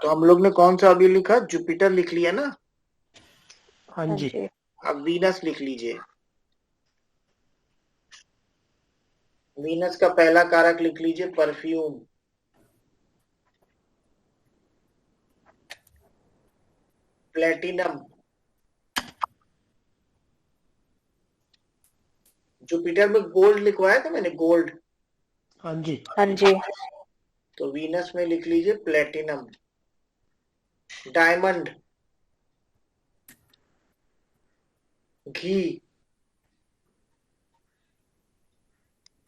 तो हम लोग ने कौन सा अभी लिखा, जुपिटर लिख लिया ना। हाँ जी। अब वीनस लिख लीजिए। वीनस का पहला कारक लिख लीजिए परफ्यूम। प्लेटिनम। जुपिटर में गोल्ड लिखवाया था मैंने, गोल्ड। हाँ जी। हाँ जी। तो वीनस में लिख लीजिए प्लेटिनम। डायमंड। घी।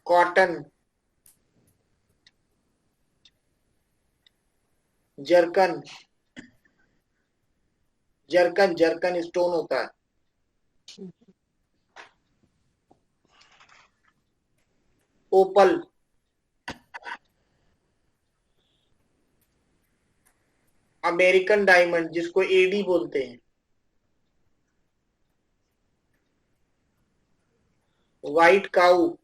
Cotton. Zircon. Zircon zircon stone होता है। ओपल। अमेरिकन डायमंड जिसको एडी बोलते हैं। White cow.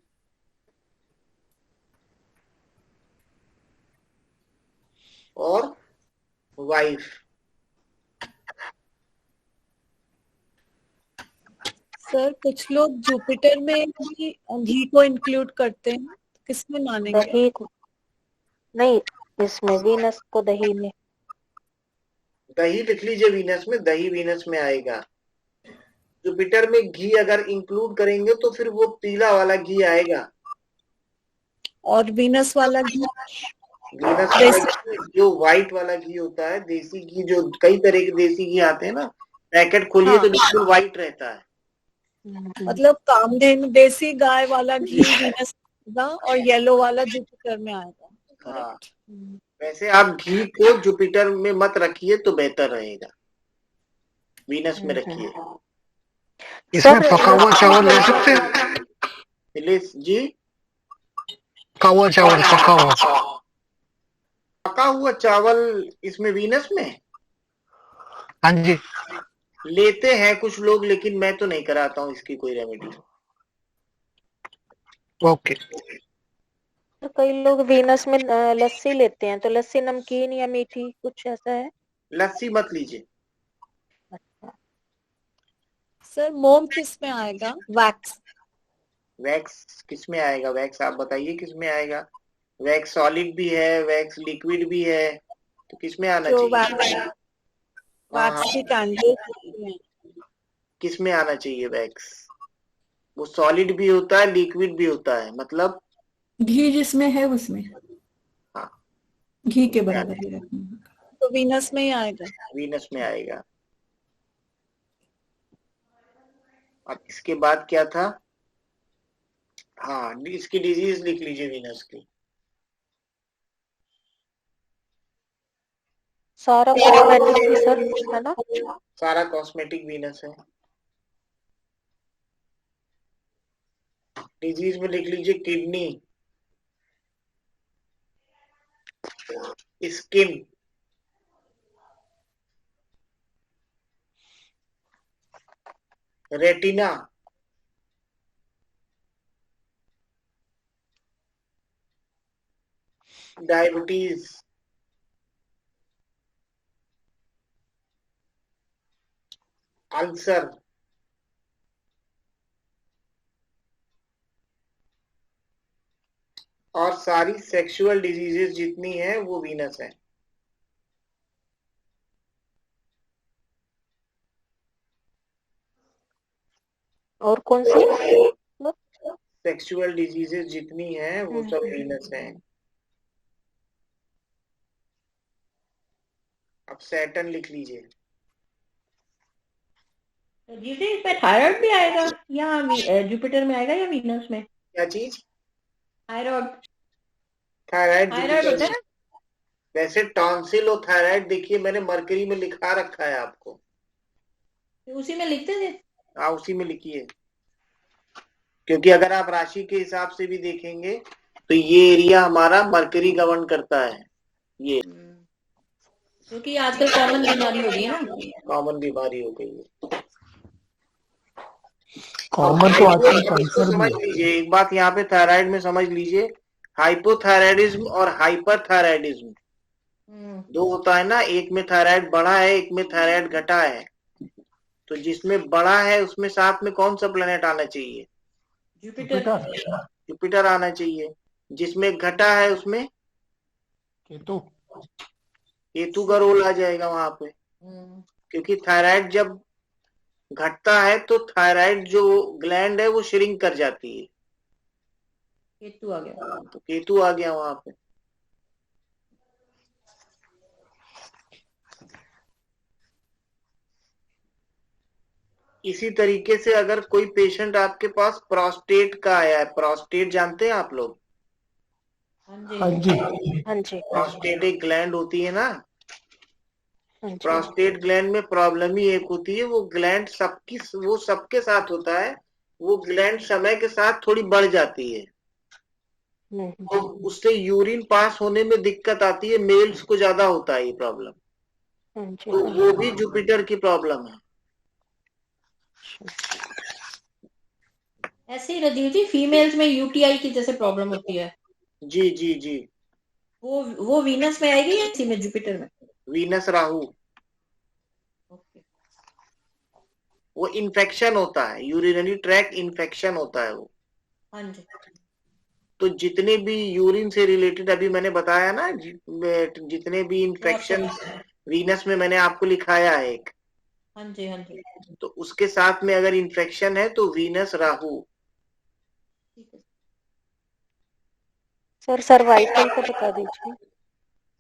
और वाइफ। सर कुछ लोग जुपिटर में भी घी को इंक्लूड करते हैं, किसमें मानेंगे? दही को नहीं, इसमें वीनस को दही में। दही लिख लीजिए वीनस में, दही वीनस में आएगा। जुपिटर में घी अगर इंक्लूड करेंगे तो फिर वो पीला वाला घी आएगा। और वीनस वाला घी? वीनस वाला घी जो व्हाइट वाला घी होता है, देसी घी, जो कई तरह के देसी घी आते हैं ना, पैकेट खोलिए तो बिल्कुल व्हाइट रहता है। मतलब कामधेनु देसी गाय वाला घी वीनस आएगा और येलो वाला जुपिटर में आएगा। हाँ, वैसे आप घी को जुपिटर में मत रखिए तो बेहतर रहेगा, वीनस में रखिए। इसमें पका हुआ चावल ले सकते हैं? जी, पका हुआ चावल, पका हुआ। पका हुआ चावल इसमें वीनस में हाँ जी। लेते हैं कुछ लोग, लेकिन मैं तो नहीं कराता हूँ इसकी कोई रेमेडी। ओके। तो कई लोग वीनस में लस्सी लेते हैं, तो लस्सी नमकीन या मीठी कुछ ऐसा है? लस्सी मत लीजिए। अच्छा। सर मोम किस में आएगा? वैक्स? वैक्स किस में आएगा? वैक्स आप बताइए किस में आएगा। वैक्स सॉलिड भी है, वैक्स लिक्विड भी है, तो किस में आना जो चाहिए? वैक्स की कैंडल किस में आना चाहिए वैक्स? वो सॉलिड भी होता है, लिक्विड भी होता है, मतलब घी जिसमें है उसमें। हाँ, घी के बराबर ही रखना। तो वीनस में ही आएगा। वीनस में आएगा। अब इसके बाद क्या था? हाँ, इसकी डिजीज लिख लीजिए वीनस की। सारा कॉस्मेटिक भी सर है ना? सारा कॉस्मेटिक वीनस है। डिजीज में लिख लीजिए kidney, skin, retina, diabetes, ulcer, और सारी सेक्सुअल डिजीजेस जितनी हैं वो वीनस है। और कौन सी? सेक्सुअल डिजीजेस जितनी हैं वो सब वीनस हैं। अब सैटर्न लिख लीजिए। जी इसमें थायराइड भी आएगा या जुपिटर में आएगा या वीनस में? क्या चीज? थायराइड। थायराइड थायराइड होता है। वैसे टॉन्सिल और थायराइड देखिए मैंने मरकरी में लिखा रखा है आपको। उसी में लिखते थे। हाँ, उसी में लिखिए, क्योंकि अगर आप राशि के हिसाब से भी देखेंगे तो ये एरिया हमारा मरकरी गवर्न करता है। ये क्योंकि आजकल कॉमन बीमारी हो गई है ना। कॉमन बीमारी हो गई है। कॉमन तो आजकल इसको कैंसर भी समझ है। लीजिए, एक बात यहाँ पे थायराइड में समझ लीजिए, हाइपोथायराइडिज्म और हाइपरथायराइडिज्म दो होता है ना, एक में थायराइड बढ़ा है, एक में थायराइड घटा है। तो जिसमें बड़ा है उसमें साथ में कौन सा प्लेनेट आना चाहिए? जुपिटर। जुपिटर आना चाहिए। जिसमें घटा है उसमें केतु। केतु का रोल आ जाएगा वहां पे, क्योंकि थायराइड जब घटता है तो थायराइड जो ग्लैंड है वो श्रिंक कर जाती है, केतु आ गया। तो केतु आ गया वहां पे। इसी तरीके से अगर कोई पेशेंट आपके पास प्रोस्टेट का आया है, प्रोस्टेट जानते हैं आप लोग? हाँ जी। हाँ जी। प्रोस्टेट एक ग्लैंड होती है ना, हाँ जी। प्रोस्टेट ग्लैंड में प्रॉब्लम ही एक होती है, वो ग्लैंड सबके साथ होता है, वो ग्लैंड समय के साथ थोड़ी बढ़ जाती है, तो उससे यूरिन पास होने में दिक्कत आती है, मेल्स को ज्यादा होता है ये प्रॉब्लम, हाँ जी। तो वो भी जुपिटर की प्रॉब्लम है। ऐसे ही राजीव जी फीमेल्स में यूटीआई की जैसे प्रॉब्लम होती है, जी जी जी, वो वीनस में आएगी या इसी में जुपिटर में? Venus Rahu, okay. वो इन्फेक्शन होता है, यूरिनरी ट्रैक इन्फेक्शन होता है वो। हाँ जी। तो जितने भी यूरिन से रिलेटेड अभी मैंने बताया ना, जितने भी इन्फेक्शन वीनस में मैंने आपको लिखाया है एक, हाँ जी हाँ जी, तो उसके साथ में अगर इन्फेक्शन है तो वीनस राहु। ठीक है। सर सर्वाइकल का बता दीजिए।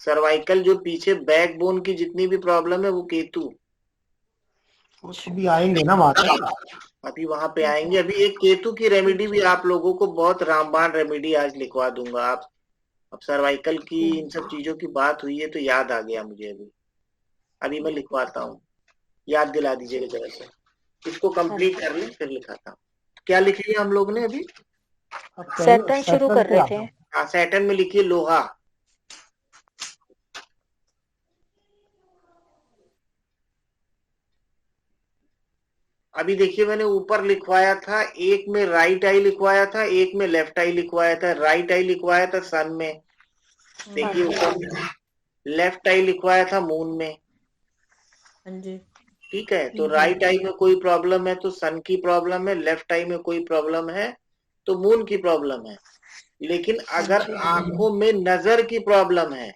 सर्वाइकल जो पीछे बैकबोन की जितनी भी प्रॉब्लम है वो केतु। वो तो भी आएंगे ना वहां तक। अभी वहां पे आएंगे। अभी एक केतु की रेमेडी भी आप लोगों को बहुत रामबाण रेमेडी आज लिखवा दूंगा। आप अब सर्वाइकल की इन सब चीजों की बात हुई है तो याद आ गया मुझे, अभी मैं लिखवाता हूँ, याद दिला दीजिएगा जरा से, इसको कंप्लीट कर लें फिर लिखाता हूँ। क्या लिख लिया हम लोग ने अभी? सैटर्न शुरू कर रहे थे। हाँ, सैटर्न में लिखिए लोहा। अभी देखिए मैंने ऊपर लिखवाया था, एक में राइट आई लिखवाया था, एक में लेफ्ट आई लिखवाया था। राइट आई लिखवाया था सन में, देखिए ऊपर लेफ्ट आई लिखवाया था मून में। हाँ जी। ठीक है, तो राइट आई में कोई प्रॉब्लम है तो सन की प्रॉब्लम है, लेफ्ट आई में कोई प्रॉब्लम है तो मून की प्रॉब्लम है। लेकिन अगर आंखों में नजर की प्रॉब्लम है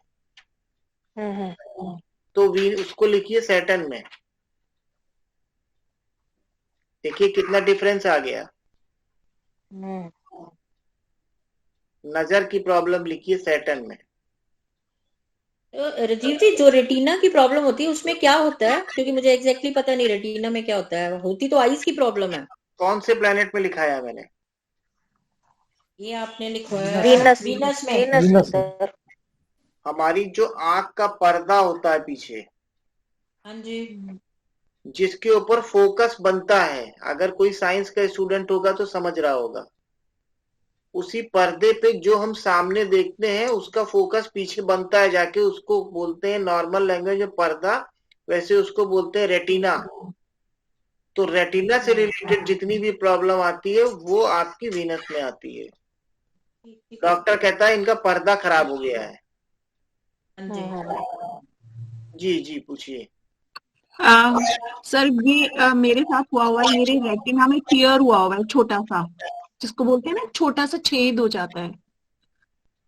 तो उसको लिखिए सैटर्न में। देखिए कितना डिफरेंस आ गया। नजर की प्रॉब्लम लिखिए सैटर्न में। तो राजीव जी जो रेटिना की प्रॉब्लम होती है उसमें क्या होता है, क्योंकि मुझे एग्जैक्टली पता नहीं रेटिना में क्या होता है। होती तो आईज की प्रॉब्लम है। कौन से प्लेनेट में लिखाया मैंने? ये आपने लिखवाया वीनस। वीनस में। Venus sir. हमारी जो आंख का पर्दा होता है पीछे, हाँ जी। जिसके ऊपर फोकस बनता है, अगर कोई साइंस का स्टूडेंट होगा तो समझ रहा होगा, उसी पर्दे पे जो हम सामने देखते हैं उसका फोकस पीछे बनता है जाके, उसको बोलते हैं नॉर्मल लैंग्वेज में पर्दा, वैसे उसको बोलते हैं रेटिना। तो रेटिना से रिलेटेड जितनी भी प्रॉब्लम आती है वो आपकी वीनस में आती है। डॉक्टर कहता है इनका पर्दा खराब हो गया है। हाँ जी। जी जी पूछिए। सर ये मेरे साथ हुआ है, मेरे रेटिना में टियर हुआ है छोटा सा, जिसको बोलते हैं ना छोटा सा छेद हो जाता है।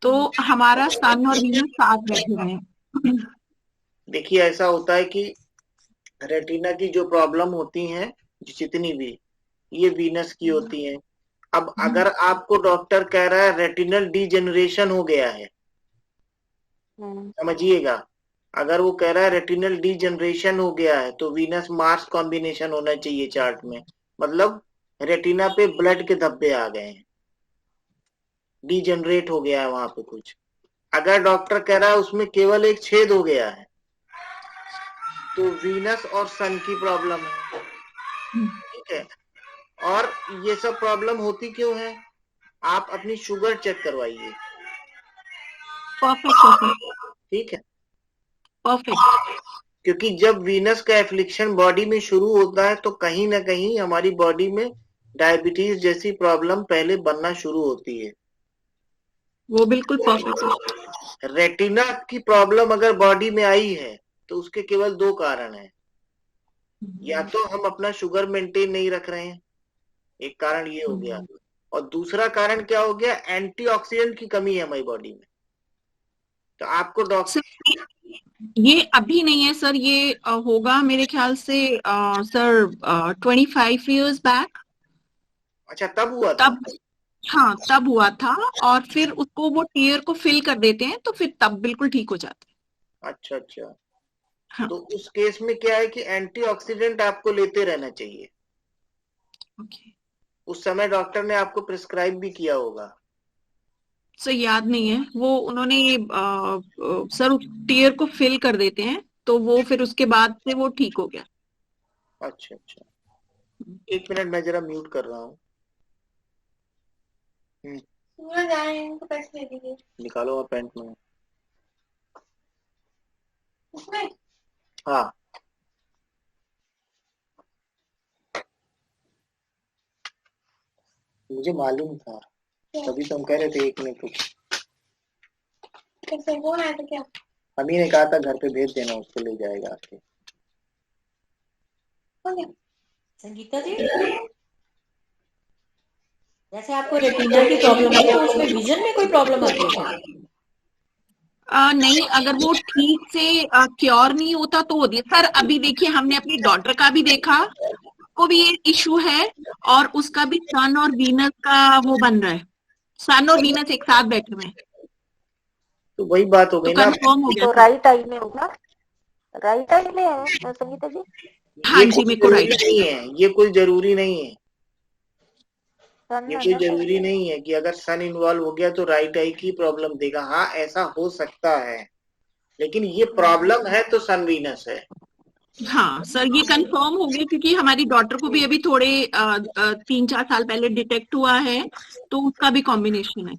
तो हमारा सन और वीनस साथ बैठे हुए हैं। देखिए ऐसा होता है कि रेटिना की जो प्रॉब्लम होती हैं जितनी भी, ये वीनस की होती हैं। अब अगर आपको डॉक्टर कह रहा है रेटिनल डीजेनरेशन हो गया है, समझिएगा, अगर वो कह रहा है रेटिनल डीजेनरेशन हो गया है तो वीनस मार्स कॉम्बिनेशन होना चाहिए चार्ट में, मतलब रेटिना पे ब्लड के धब्बे आ गए हैं, डीजेनरेट हो गया है वहां पे कुछ। अगर डॉक्टर कह रहा है उसमें केवल एक छेद हो गया है तो वीनस और सन की प्रॉब्लम है। ठीक है, और ये सब प्रॉब्लम होती क्यों है? आप अपनी शुगर चेक करवाइए। परफेक्ट। ठीक है, परफेक्ट। क्योंकि जब वीनस का एफ्लिक्शन बॉडी में शुरू होता है तो कहीं ना कहीं हमारी बॉडी में डायबिटीज जैसी प्रॉब्लम पहले बनना शुरू होती है। वो बिल्कुल परफेक्ट। रेटिना की प्रॉब्लम अगर बॉडी में आई है तो उसके केवल दो कारण हैं। या तो हम अपना शुगर मेंटेन नहीं रख रहे हैं, एक कारण ये हो गया, और दूसरा कारण क्या हो गया, एंटीऑक्सीडेंट की कमी है हमारी बॉडी में। तो आपको डॉक्टर, सर ये अभी नहीं है सर, ये होगा मेरे ख्याल से सर 25 years बैक। अच्छा तब हुआ था? तब, हाँ तब हुआ था, और फिर उसको वो टीयर को फिल कर देते हैं तो फिर तब बिल्कुल ठीक हो जाता है। अच्छा अच्छा। हाँ। तो उस केस में क्या है कि एंटीऑक्सीडेंट आपको लेते रहना चाहिए। ओके उस समय डॉक्टर ने आपको प्रिस्क्राइब भी किया होगा। सर, याद नहीं है वो, उन्होंने सर उस टीयर को फिल कर देते हैं तो वो फिर उसके बाद से वो ठीक हो गया। अच्छा अच्छा, एक मिनट मैं जरा म्यूट कर रहा हूँ। निकालो आप पैंट में। हाँ मुझे मालूम था, तभी तो हम कह रहे थे एक मिनट रुक। अम्मी ने कहा था घर पे भेज देना, उसको ले जाएगा आके। संगीता जी, जैसे आपको रेटिना की प्रॉब्लम है तो उसमें विजन में कोई प्रॉब्लम आती है क्या? नहीं, अगर वो ठीक से क्योर नहीं होता तो होती है सर। अभी देखिए, हमने अपनी डॉटर का भी देखा, को भी ये इशू है, और उसका भी सन और वीनस का वो बन रहा है, सन और वीनस एक साथ बैठे हुए हैं, तो वही बात हो तो गई ना। कंफर्म हो गया तो सर। राइट आई में होगा, राइट आई में है संगीता जी। हाँ ये जी, कोई मेरे को जरूरी राइट। नहीं है, ये कोई जरूरी नहीं है, सन ये है कोई ना जरूरी नहीं है कि अगर सन इन्वॉल्व हो गया तो राइट आई की प्रॉब्लम देगा। हाँ ऐसा हो सकता है, लेकिन ये प्रॉब्लम है तो सन वीनस है। हाँ सर, ये कंफर्म हो गया क्योंकि हमारी डॉटर को भी अभी थोड़े 3-4 साल पहले डिटेक्ट हुआ है, तो उसका भी कॉम्बिनेशन है।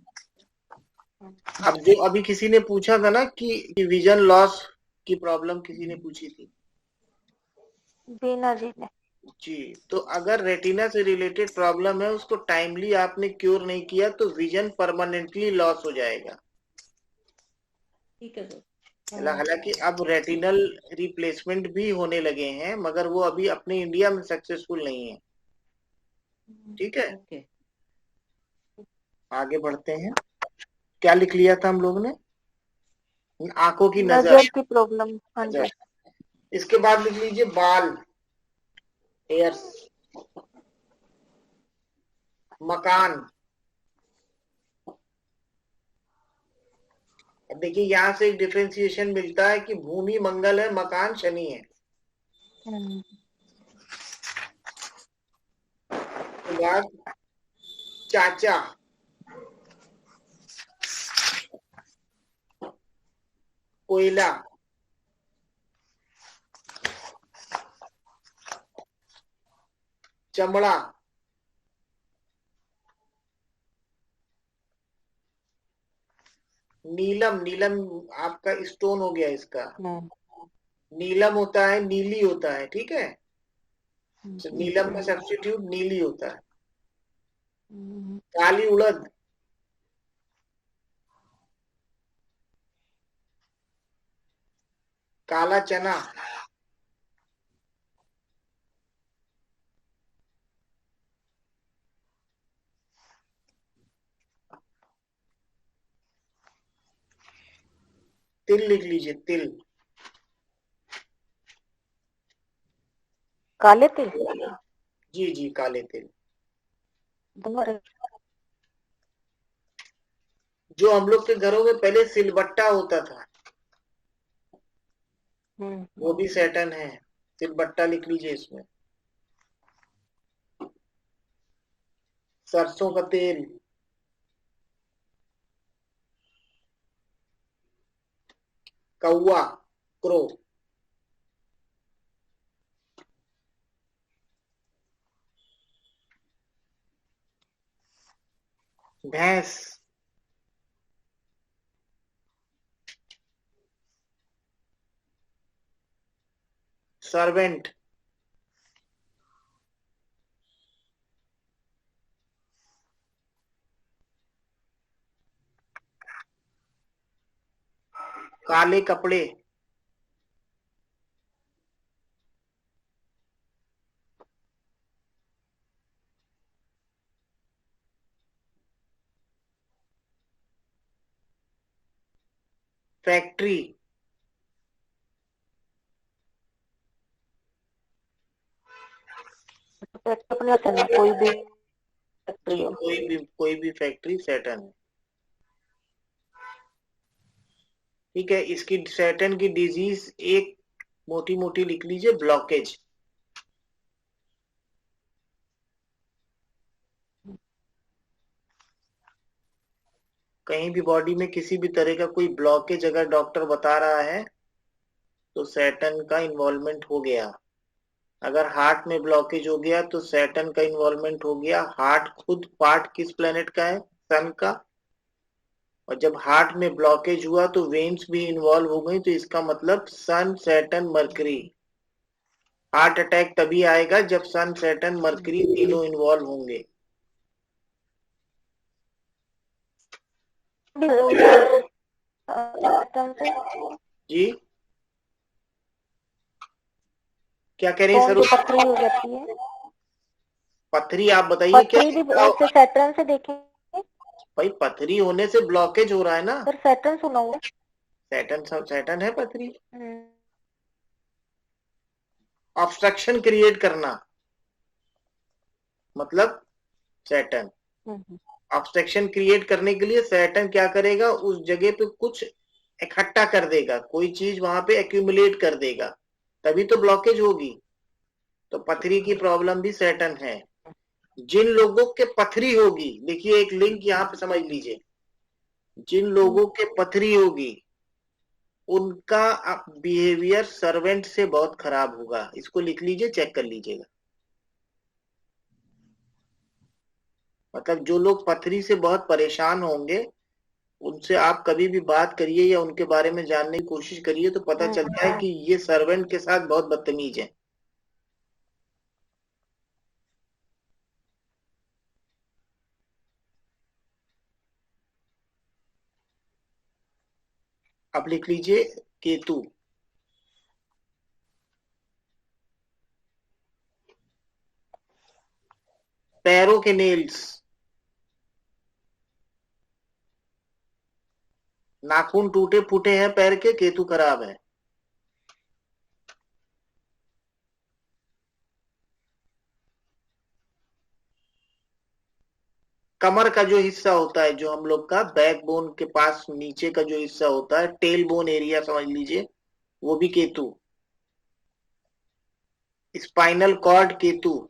अब जो अभी किसी ने पूछा था ना कि विजन लॉस की प्रॉब्लम किसी ने पूछी थी बीना जी ने। जी, तो अगर रेटिना से रिलेटेड प्रॉब्लम है, उसको टाइमली आपने क्योर नहीं किया तो विजन परमानेंटली लॉस हो जाएगा। ठीक है सर। हालांकि अब रेटिनल रिप्लेसमेंट भी होने लगे हैं, मगर वो अभी अपने इंडिया में सक्सेसफुल नहीं है। ठीक है, ओके, आगे बढ़ते हैं। क्या लिख लिया था हम लोग ने? आंखों की नजर, नजर की प्रॉब्लम, हाँ जी। नजर। इसके बाद लिख लीजिए बाल, हेयर्स, मकान। अब देखिए यहाँ से एक डिफरेंशिएशन मिलता है कि भूमि मंगल है, मकान शनि है। उसके बाद चाचा, कोयला, चमड़ा, नीलम, नीलम आपका स्टोन हो गया इसका। नीलम होता है, नीली होता है, ठीक है, तो नीलम का सब्स्टिट्यूट नीली होता है। काली उड़द, काला चना, तिल लिख लीजिए, तिल, काले तिल। जी जी काले तिल। जो हम लोग के घरों में पहले सिलबट्टा होता था, वो भी सैटर्न है, सिलबट्टा लिख लीजिए इसमें। सरसों का तेल, कौवा, क्रो, भैंस, सर्वेंट, काले कपड़े, फैक्ट्री, अपने करना कोई भी फैक्ट्री हो। कोई भी फैक्ट्री सैटर्न है। ठीक है, इसकी सैटर्न की डिजीज एक मोटी मोटी लिख लीजिए, ब्लॉकेज। कहीं भी बॉडी में किसी भी तरह का कोई ब्लॉकेज अगर डॉक्टर बता रहा है तो सैटर्न का इन्वॉल्वमेंट हो गया। अगर हार्ट में ब्लॉकेज हो गया तो सैटर्न का इन्वॉल्वमेंट हो गया। हार्ट खुद पार्ट किस प्लेनेट का है? सन का। और जब हार्ट में ब्लॉकेज हुआ तो वेन्स भी इन्वॉल्व हो गई, तो इसका मतलब सन, सैटर्न, मरकरी। हार्ट अटैक तभी आएगा जब सन, सैटर्न, मरकरी तीनों इन्वॉल्व होंगे। जी क्या कह रही हैं कौन सर? जो पथरी हो जाती है, पथरी आप बताइए क्या? पथरी भी ऐसे सैटर्न से देखेंगे। भाई पथरी होने से ब्लॉकेज हो रहा है ना। सर सैटर्न सुना हुआ। सैटर्न है पथरी। हम्म, ऑब्स्ट्रक्शन क्रिएट करना मतलब सैटर्न। हम्म, ऑब्स्ट्रक्शन क्रिएट करने के लिए सैटर्न क्या करेगा? उस जगह पे कुछ इकट्ठा कर देगा, कोई चीज वहां पे एक्यूमुलेट कर देगा, तभी तो ब्लॉकेज होगी। तो पथरी की प्रॉब्लम भी सैटर्न है। जिन लोगों के पथरी होगी, देखिए एक लिंक यहाँ पे समझ लीजिए, जिन लोगों के पथरी होगी उनका बिहेवियर सर्वेंट से बहुत खराब होगा। इसको लिख लीजिए, चेक कर लीजिएगा। मतलब जो लोग पथरी से बहुत परेशान होंगे उनसे आप कभी भी बात करिए या उनके बारे में जानने की कोशिश करिए तो पता चलता है कि ये सर्वेंट के साथ बहुत बदतमीज है। अब लिख लीजिए केतु। पैरों के नेल्स, नाखून टूटे फूटे हैं पैर के, केतु खराब है। कमर का जो हिस्सा होता है, जो हम लोग का बैक बोन के पास नीचे का जो हिस्सा होता है, टेल बोन एरिया समझ लीजिए, वो भी Ketu. Spinal cord Ketu.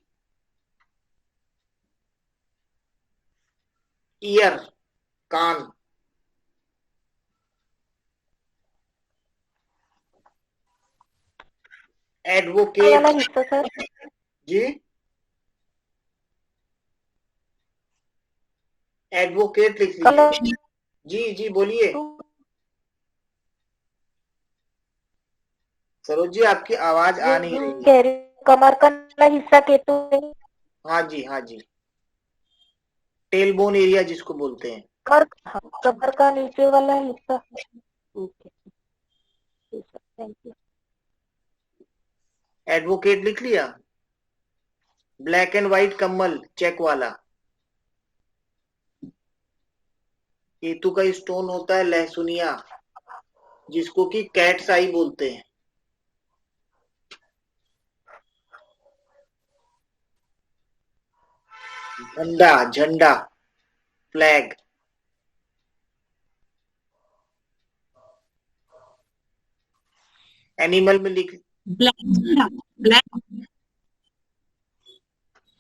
Ear, कान। वाला एडवोकेट। हिस्सा सर, जी एडवोकेट लिख कलर लीजिए। जी जी बोलिए सरोज जी, आपकी आवाज आ नहीं रही है। कह रही हूँ, कमर का वाला हिस्सा केतु है। हाँ जी, हाँ जी, टेल बोन एरिया जिसको बोलते हैं। कमर, हाँ, कमर का नीचे वाला हिस्सा। Okay, thank you. एडवोकेट लिख लिया। ब्लैक एंड व्हाइट कम्बल चेक वाला, केतु का स्टोन होता है लहसुनिया, जिसको कि कैट्स आई बोलते हैं। झंडा, झंडा, फ्लैग। एनिमल में लिख, ब्लैक, ब्लैक।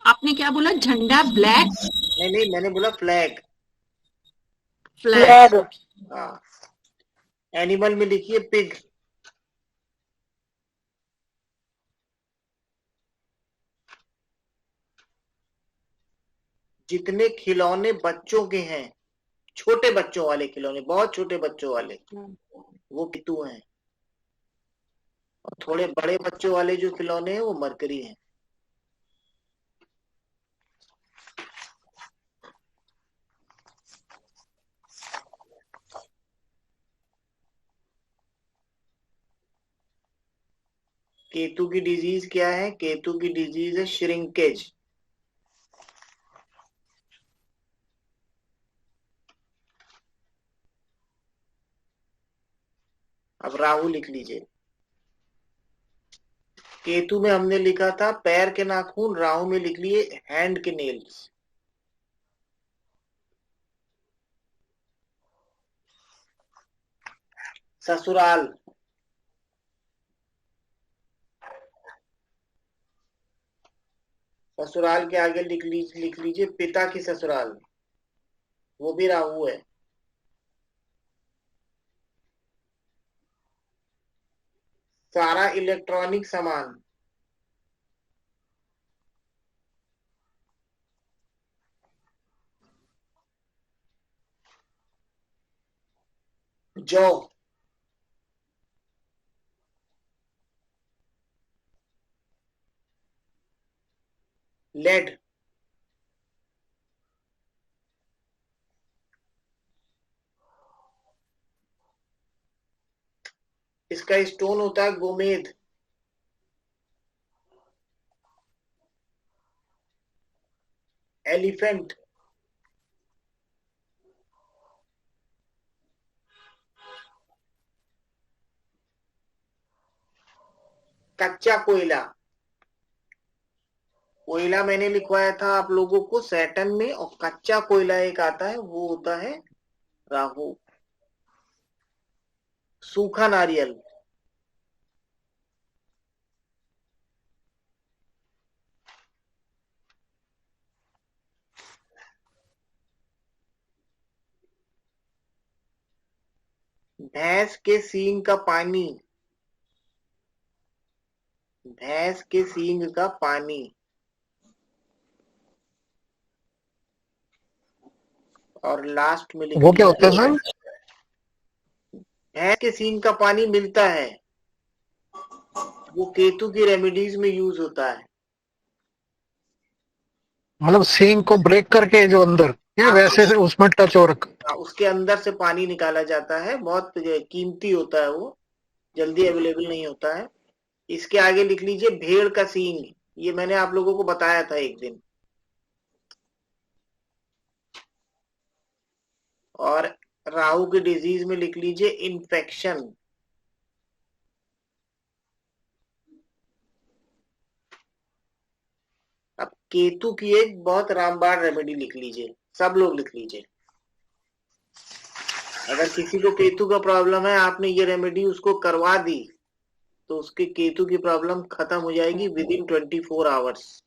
आपने क्या बोला? झंडा, ब्लैक? नहीं नहीं, मैंने बोला फ्लैग। फ्लैग। हाँ। एनिमल में लिखिए पिग। जितने खिलौने बच्चों के हैं, छोटे बच्चों वाले खिलौने, बहुत छोटे बच्चों वाले, वो केतु हैं। और थोड़े बड़े बच्चों वाले जो खिलौने हैं वो मरकरी हैं। केतु की डिजीज क्या है? केतु की डिजीज है श्रिंकेज। अब राहु लिख लीजिए। केतु में हमने लिखा था पैर के नाखून, राहु में लिख लिए हैंड के नेल्स। ससुराल, ससुराल के आगे लिख लीजिए पिता की ससुराल, वो भी राहु है। सारा इलेक्ट्रॉनिक सामान, जौ, लेड, इसका स्टोन होता है गोमेद। एलिफेंट, कच्चा कोयला, कोयला मैंने लिखवाया था आप लोगों को सैटर्न में, और कच्चा कोयला एक आता है वो होता है राहु। सूखा नारियल, भैंस के सींग का पानी, भैंस के सींग का पानी। और लास्ट में लिख वो क्या होता है सर? भैंस के सींग का पानी मिलता है, वो केतु की रेमेडीज में यूज होता है। मतलब सींग को ब्रेक करके जो अंदर या वैसे से उसमें टच हो रखा? उसके अंदर से पानी निकाला जाता है, बहुत कीमती होता है वो, जल्दी अवेलेबल नहीं होता है। इसके आगे लिख लीजिए भेड़ का सींग, ये मैंने आप लोगों को बताया था एक दिन। और राहु की डिजीज में लिख लीजिए इन्फेक्शन। अब केतु की एक बहुत रामबाण रेमेडी लिख लीजिए, सब लोग लिख लीजिए। अगर किसी को केतु का प्रॉब्लम है, आपने ये रेमेडी उसको करवा दी, तो उसके केतु की प्रॉब्लम खत्म हो जाएगी विद इन 24 आवर्स।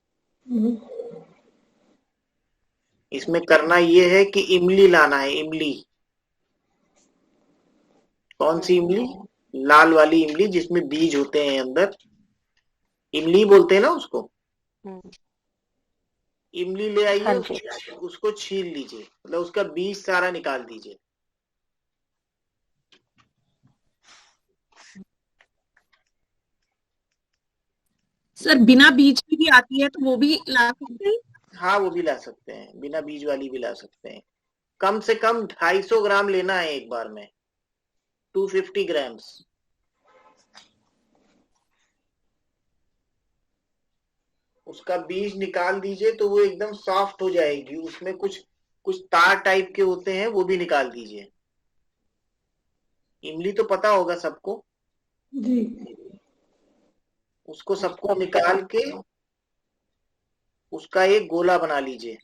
इसमें करना ये है कि इमली लाना है, इमली। कौन सी इमली? लाल वाली इमली जिसमें बीज होते हैं अंदर, इमली बोलते हैं ना उसको। इमली ले आइए, हाँ जी। उसको छील लीजिए, मतलब उसका बीज सारा निकाल दीजिए। सर बिना बीज की भी आती है तो वो भी ला सकते हैं? हाँ वो भी ला सकते हैं, बिना बीज वाली भी ला सकते हैं। कम से कम 250 ग्राम लेना है एक बार में, 250 ग्राम्स। उसका बीज निकाल दीजिए तो वो एकदम सॉफ्ट हो जाएगी, उसमें कुछ कुछ तार टाइप के होते हैं, वो भी निकाल दीजिए। इमली तो पता होगा सबको जी। उसको सबको निकाल के उसका एक गोला बना लीजिए।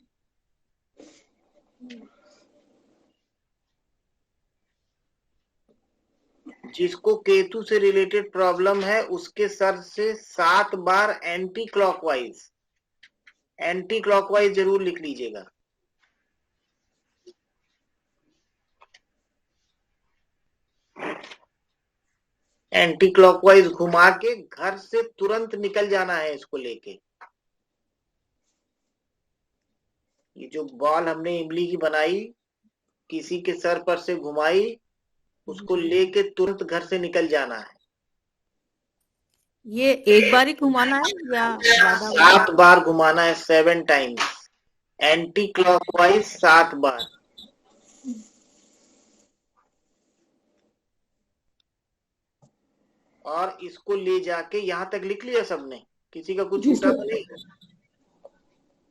जिसको केतु से रिलेटेड प्रॉब्लम है उसके सर से 7 बार एंटी क्लॉकवाइज जरूर लिख लीजिएगा। एंटी क्लॉकवाइज घुमा के घर से तुरंत निकल जाना है इसको लेके। ये जो बॉल हमने इमली की बनाई, किसी के सर पर से घुमाई, उसको लेके तुरंत घर से निकल जाना है। ये एक बार ही घुमाना है या ज्यादा? 7 बार घुमाना है, 7 टाइम्स एंटी क्लॉकवाइज, 7 बार। और इसको ले जाके यहाँ तक लिख लिया सबने, किसी का कुछ जी छूटा सर। तो नहीं?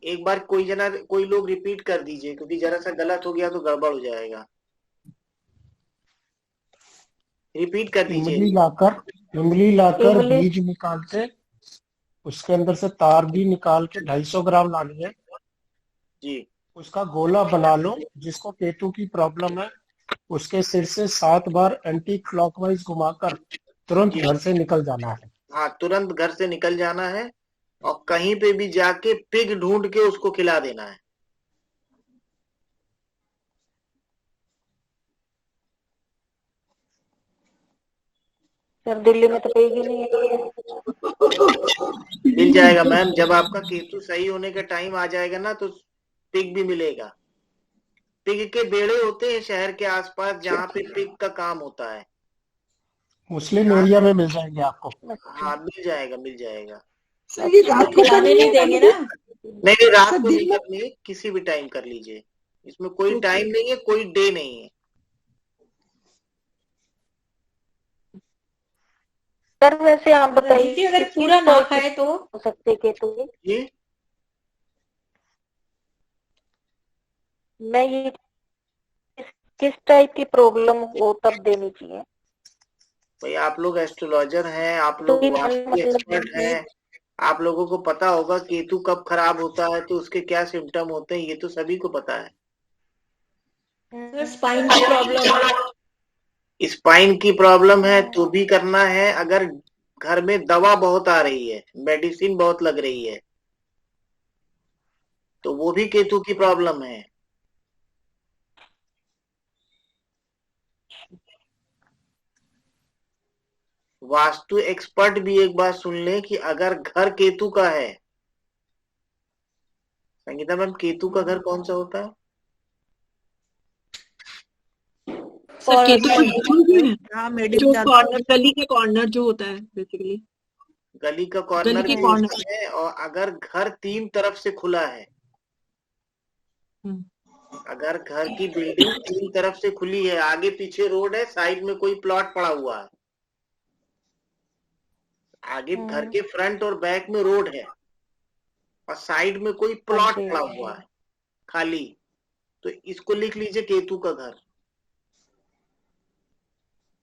एक बार कोई लोग रिपीट कर दीजिए, क्योंकि जरा सा गलत हो गया तो गड़बड़ हो जाएगा। रिपीट कर इमली दीजिए। लाकर इमली बीज निकाल के उसके अंदर से तार भी निकाल के 250 ग्राम लानी है। जी उसका गोला बना लो। जिसको केतु की प्रॉब्लम है उसके सिर से 7 बार एंटी क्लॉकवाइज घुमाकर तुरंत जी घर से निकल जाना है। हाँ, तुरंत घर से निकल जाना है और कहीं पे भी जाके पिग ढूंढ के उसको खिला देना है। सर दिल्ली में तो पेगी नहीं है। मिल जाएगा मैम, जब आपका केतु सही होने का टाइम आ जाएगा ना तो पिग भी मिलेगा। पिग के बेड़े होते हैं शहर के आसपास जहाँ पे पिग का काम होता है। मुस्लिम एरिया में मिल जाएंगे आपको। हाँ, मिल जाएगा मिल जाएगा। सर ये रात को खिलाने नहीं देंगे ना? नहीं, रात सर को दिन में दिक्कत नहीं, किसी भी टाइम कर लीजिए। इसमें कोई ओके। टाइम नहीं है, कोई डे नहीं है। सर वैसे आप दीदी बताइए अगर किस पूरा ना टाइप की खाए तो? हो सकते केतु की? जी मैं ये किस टाइप की प्रॉब्लम हो तब देनी चाहिए? भाई, आप लोग एस्ट्रोलॉजर हैं, आप तो लोग ये वास्तु मतलब एक्सपर्ट हैं, आप लोगों को पता होगा केतु कब खराब होता है तो उसके क्या सिम्टम होते हैं, ये तो सभी को पता है। सर स्पाइन की प्रॉब्लम। स्पाइन की प्रॉब्लम है तो भी करना है। अगर घर में दवा बहुत आ रही है, मेडिसिन बहुत लग रही है, तो वो भी केतु की प्रॉब्लम है। वास्तु एक्सपर्ट भी एक बात सुन ले कि अगर घर केतु का है, संगीता मैम, केतु का घर कौन सा होता है? सर केतु का हाँ जो मेडिकल कॉर्नर, गली के कॉर्नर जो होता है बेसिकली, गली का गली कॉर्नर के भी कॉर्नर। होता है। और अगर घर 3 तरफ से खुला है, अगर घर की बिल्डिंग 3 तरफ से खुली है, आगे पीछे रोड है, साइड में कोई प्लॉट पड़ा हुआ है, आगे घर के फ्रंट और बैक में रोड है और साइड में कोई प्लॉट पड़ा हुआ है खाली, तो इसको लिख लीजिए केतु का घर।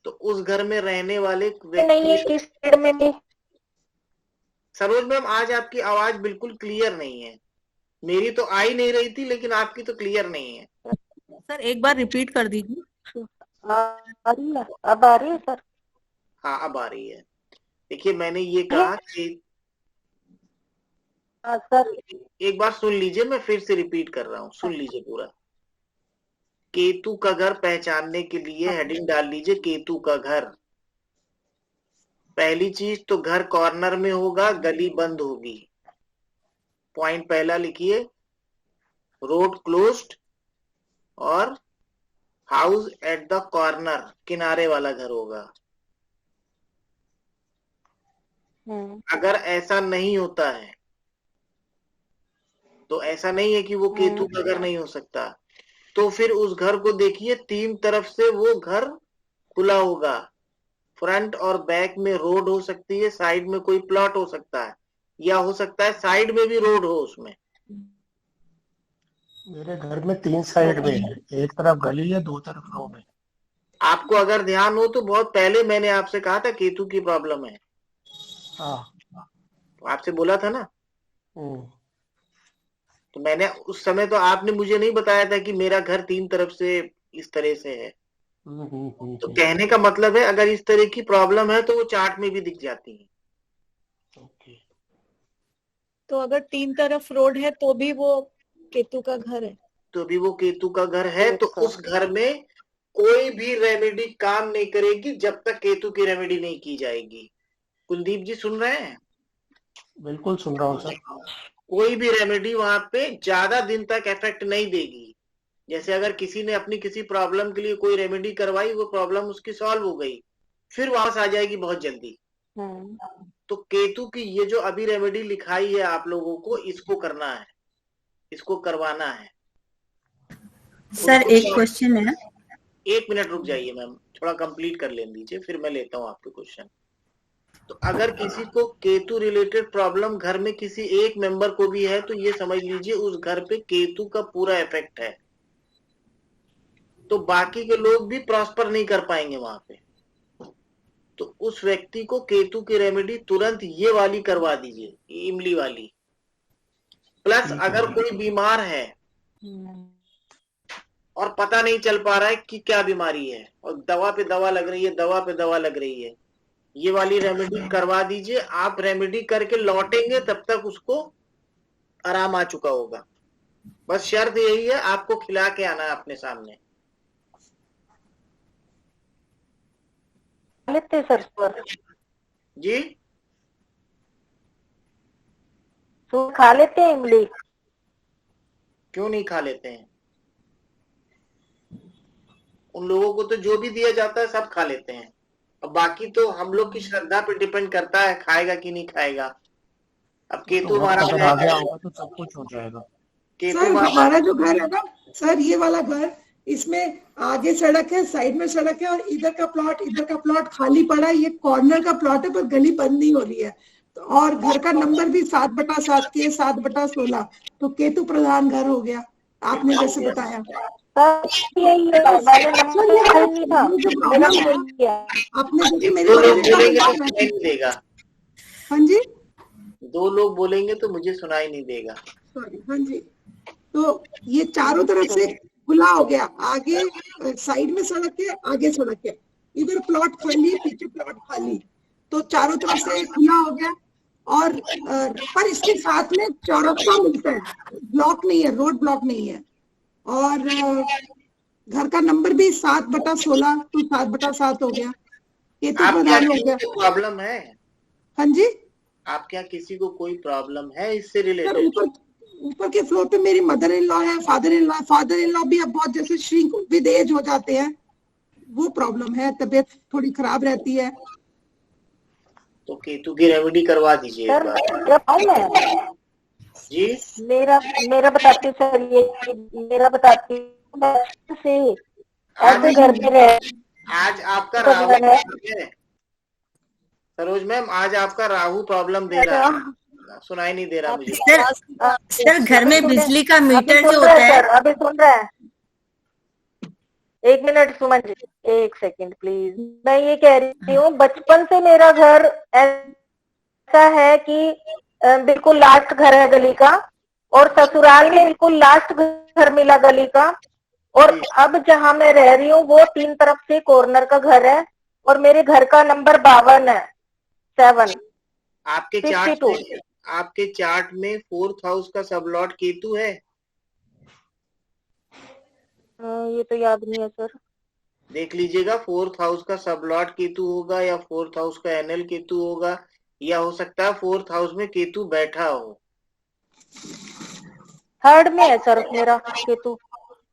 तो उस घर में रहने वाले नहीं है व्यक्ति। किस साइड में भी? सरोज मैम, आज आपकी आवाज बिल्कुल क्लियर नहीं है। मेरी तो आ ही नहीं रही थी, लेकिन आपकी तो क्लियर नहीं है। सर एक बार रिपीट कर दीजिए। आ रही है, अब आ रही है सर? हाँ, अब आ रही है। देखिए, मैंने ये कहा कि सर एक बार सुन लीजिए, मैं फिर से रिपीट कर रहा हूँ, सुन लीजिए पूरा। केतु का घर पहचानने के लिए हेडिंग डाल लीजिए केतु का घर। पहली चीज तो घर कॉर्नर में होगा, गली बंद होगी। पॉइंट पहला लिखिए, रोड क्लोज्ड और हाउस एट द कॉर्नर, किनारे वाला घर होगा। अगर ऐसा नहीं होता है तो ऐसा नहीं है कि वो केतु का घर नहीं हो सकता, तो फिर उस घर को देखिए 3 तरफ से वो घर खुला होगा। फ्रंट और बैक में रोड हो सकती है, साइड में कोई प्लॉट हो सकता है, या हो सकता है साइड में भी रोड हो उसमें। मेरे घर में 3 साइड में है, एक तरफ गली है, 2 तरफ रोड है। आपको अगर ध्यान हो तो बहुत पहले मैंने आपसे कहा था केतु की प्रॉब्लम है। हाँ। तो आपसे बोला था ना, तो मैंने उस समय तो आपने मुझे नहीं बताया था कि मेरा घर 3 तरफ से इस तरह से है। तो कहने का मतलब है अगर इस तरह की प्रॉब्लम है तो वो चार्ट में भी दिख जाती है। तो अगर 3 तरफ रोड है तो भी वो केतु का घर है? तो भी वो केतु का घर है, तो उस घर में कोई भी रेमेडी काम नहीं करेगी जब तक केतु की रेमेडी नहीं की जाएगी। कुलदीप जी सुन रहे हैं? बिल्कुल सुन रहा हूँ सर। कोई भी रेमेडी वहां पे ज्यादा दिन तक इफेक्ट नहीं देगी। जैसे अगर किसी ने अपनी किसी प्रॉब्लम के लिए कोई रेमेडी करवाई, वो प्रॉब्लम उसकी सॉल्व हो गई, फिर वापस आ जाएगी बहुत जल्दी। तो केतु की ये जो अभी रेमेडी लिखाई है आप लोगों को, इसको करना है, इसको करवाना है। सर एक क्वेश्चन है। 1 मिनट रुक जाइए मैम, थोड़ा कंप्लीट कर लेने दीजिए, फिर मैं लेता हूँ आपके क्वेश्चन। तो अगर किसी को केतु रिलेटेड प्रॉब्लम घर में किसी एक मेंबर को भी है तो ये समझ लीजिए उस घर पे केतु का पूरा इफेक्ट है, तो बाकी के लोग भी प्रॉस्पर नहीं कर पाएंगे वहां पे। तो उस व्यक्ति को केतु की रेमेडी तुरंत ये वाली करवा दीजिए, इमली वाली। प्लस अगर कोई बीमार है और पता नहीं चल पा रहा है कि क्या बीमारी है और दवा पे दवा लग रही है, दवा पे दवा लग रही है, ये वाली रेमेडी करवा दीजिए। आप रेमेडी करके लौटेंगे तब तक उसको आराम आ चुका होगा। बस शर्त यही है, आपको खिला के आना है अपने सामने। लेते सर पर जी तो खा लेते हैं इमली? क्यों नहीं खा लेते हैं? उन लोगों को तो जो भी दिया जाता है सब खा लेते हैं। अब बाकी तो हम लोग की श्रद्धा पे डिपेंड करता है खाएगा कि नहीं खाएगा। अब केतु हमारा अगर आ गया होगा तो सब कुछ हो जाएगा। केतु सर हमारा जो घर है ना सर, ये वाला घर, इसमें आगे सड़क है, साइड में सड़क है और इधर का प्लॉट खाली पड़ा है। ये कॉर्नर का प्लॉट है पर गली बंद नहीं हो रही है। तो और घर का नंबर भी 7/7 के 7/16, तो केतु प्रधान घर हो गया आपने जैसे बताया। यही है, मैंने नंबर नहीं था, मेरा फोन किया। आपने जैसे मेरे दो लोग बोलेंगे तो सुनाई नहीं देगा। हाँ जी, दो लोग बोलेंगे तो मुझे सुनाई नहीं देगा। सॉरी, हाँ जी। तो ये चारों तरफ से खुला हो गया, आगे साइड में सड़क है, आगे सड़क है, इधर प्लॉट खाली है, पीछे प्लॉट खाली, तो चारों तरफ से खुला हो गया। और पर इसके साथ में चौरस्ता मिलता है, ब्लॉक नहीं है, रोड ब्लॉक नहीं है। और घर का नंबर भी 7/16, तो 7/7 हो गया। केतु प्रधान हो गया। प्रॉब्लम है? हाँ जी, आप क्या किसी को कोई प्रॉब्लम है इससे रिलेटेड? ऊपर के फ्लोर पे मेरी मदर इन लॉ है, फादर इन लॉ भी अब बहुत जैसे श्रिंक विद एज हो जाते हैं, वो प्रॉब्लम है, तबीयत थोड़ी खराब रहती है। तो केतु की रेमेडी करवा दीजिए एक बार। जी मेरा बताती हूँ सर, ये मेरा बताती हूँ से ऐसे घर पे रहे। आज आपका राहु है सरोज मैम, आज आपका राहु प्रॉब्लम दे रहा है, सुनाई नहीं दे रहा मुझे। सर घर में बिजली का मीटर जो होता है, अभी सुन रहे हैं? एक मिनट सुमन जी, एक सेकंड प्लीज। मैं ये कह रही हूँ बचपन से मेरा घर ऐसा है कि बिल्कुल लास्ट घर है गली का, और ससुराल में बिल्कुल लास्ट घर मिला गली का, और अब जहाँ मैं रह रही हूँ वो 3 तरफ से कॉर्नर का घर है, और मेरे घर का नंबर 52 है, 7। आपके चार्ट में 4th हाउस का सबलॉट केतु है? ये तो याद नहीं है सर। देख लीजिएगा, 4th हाउस का सबलॉट केतु होगा या 4th हाउस का एनएल केतु होगा, या हो सकता है 4th हाउस में केतु बैठा हो। 3rd में है सर मेरा केतु।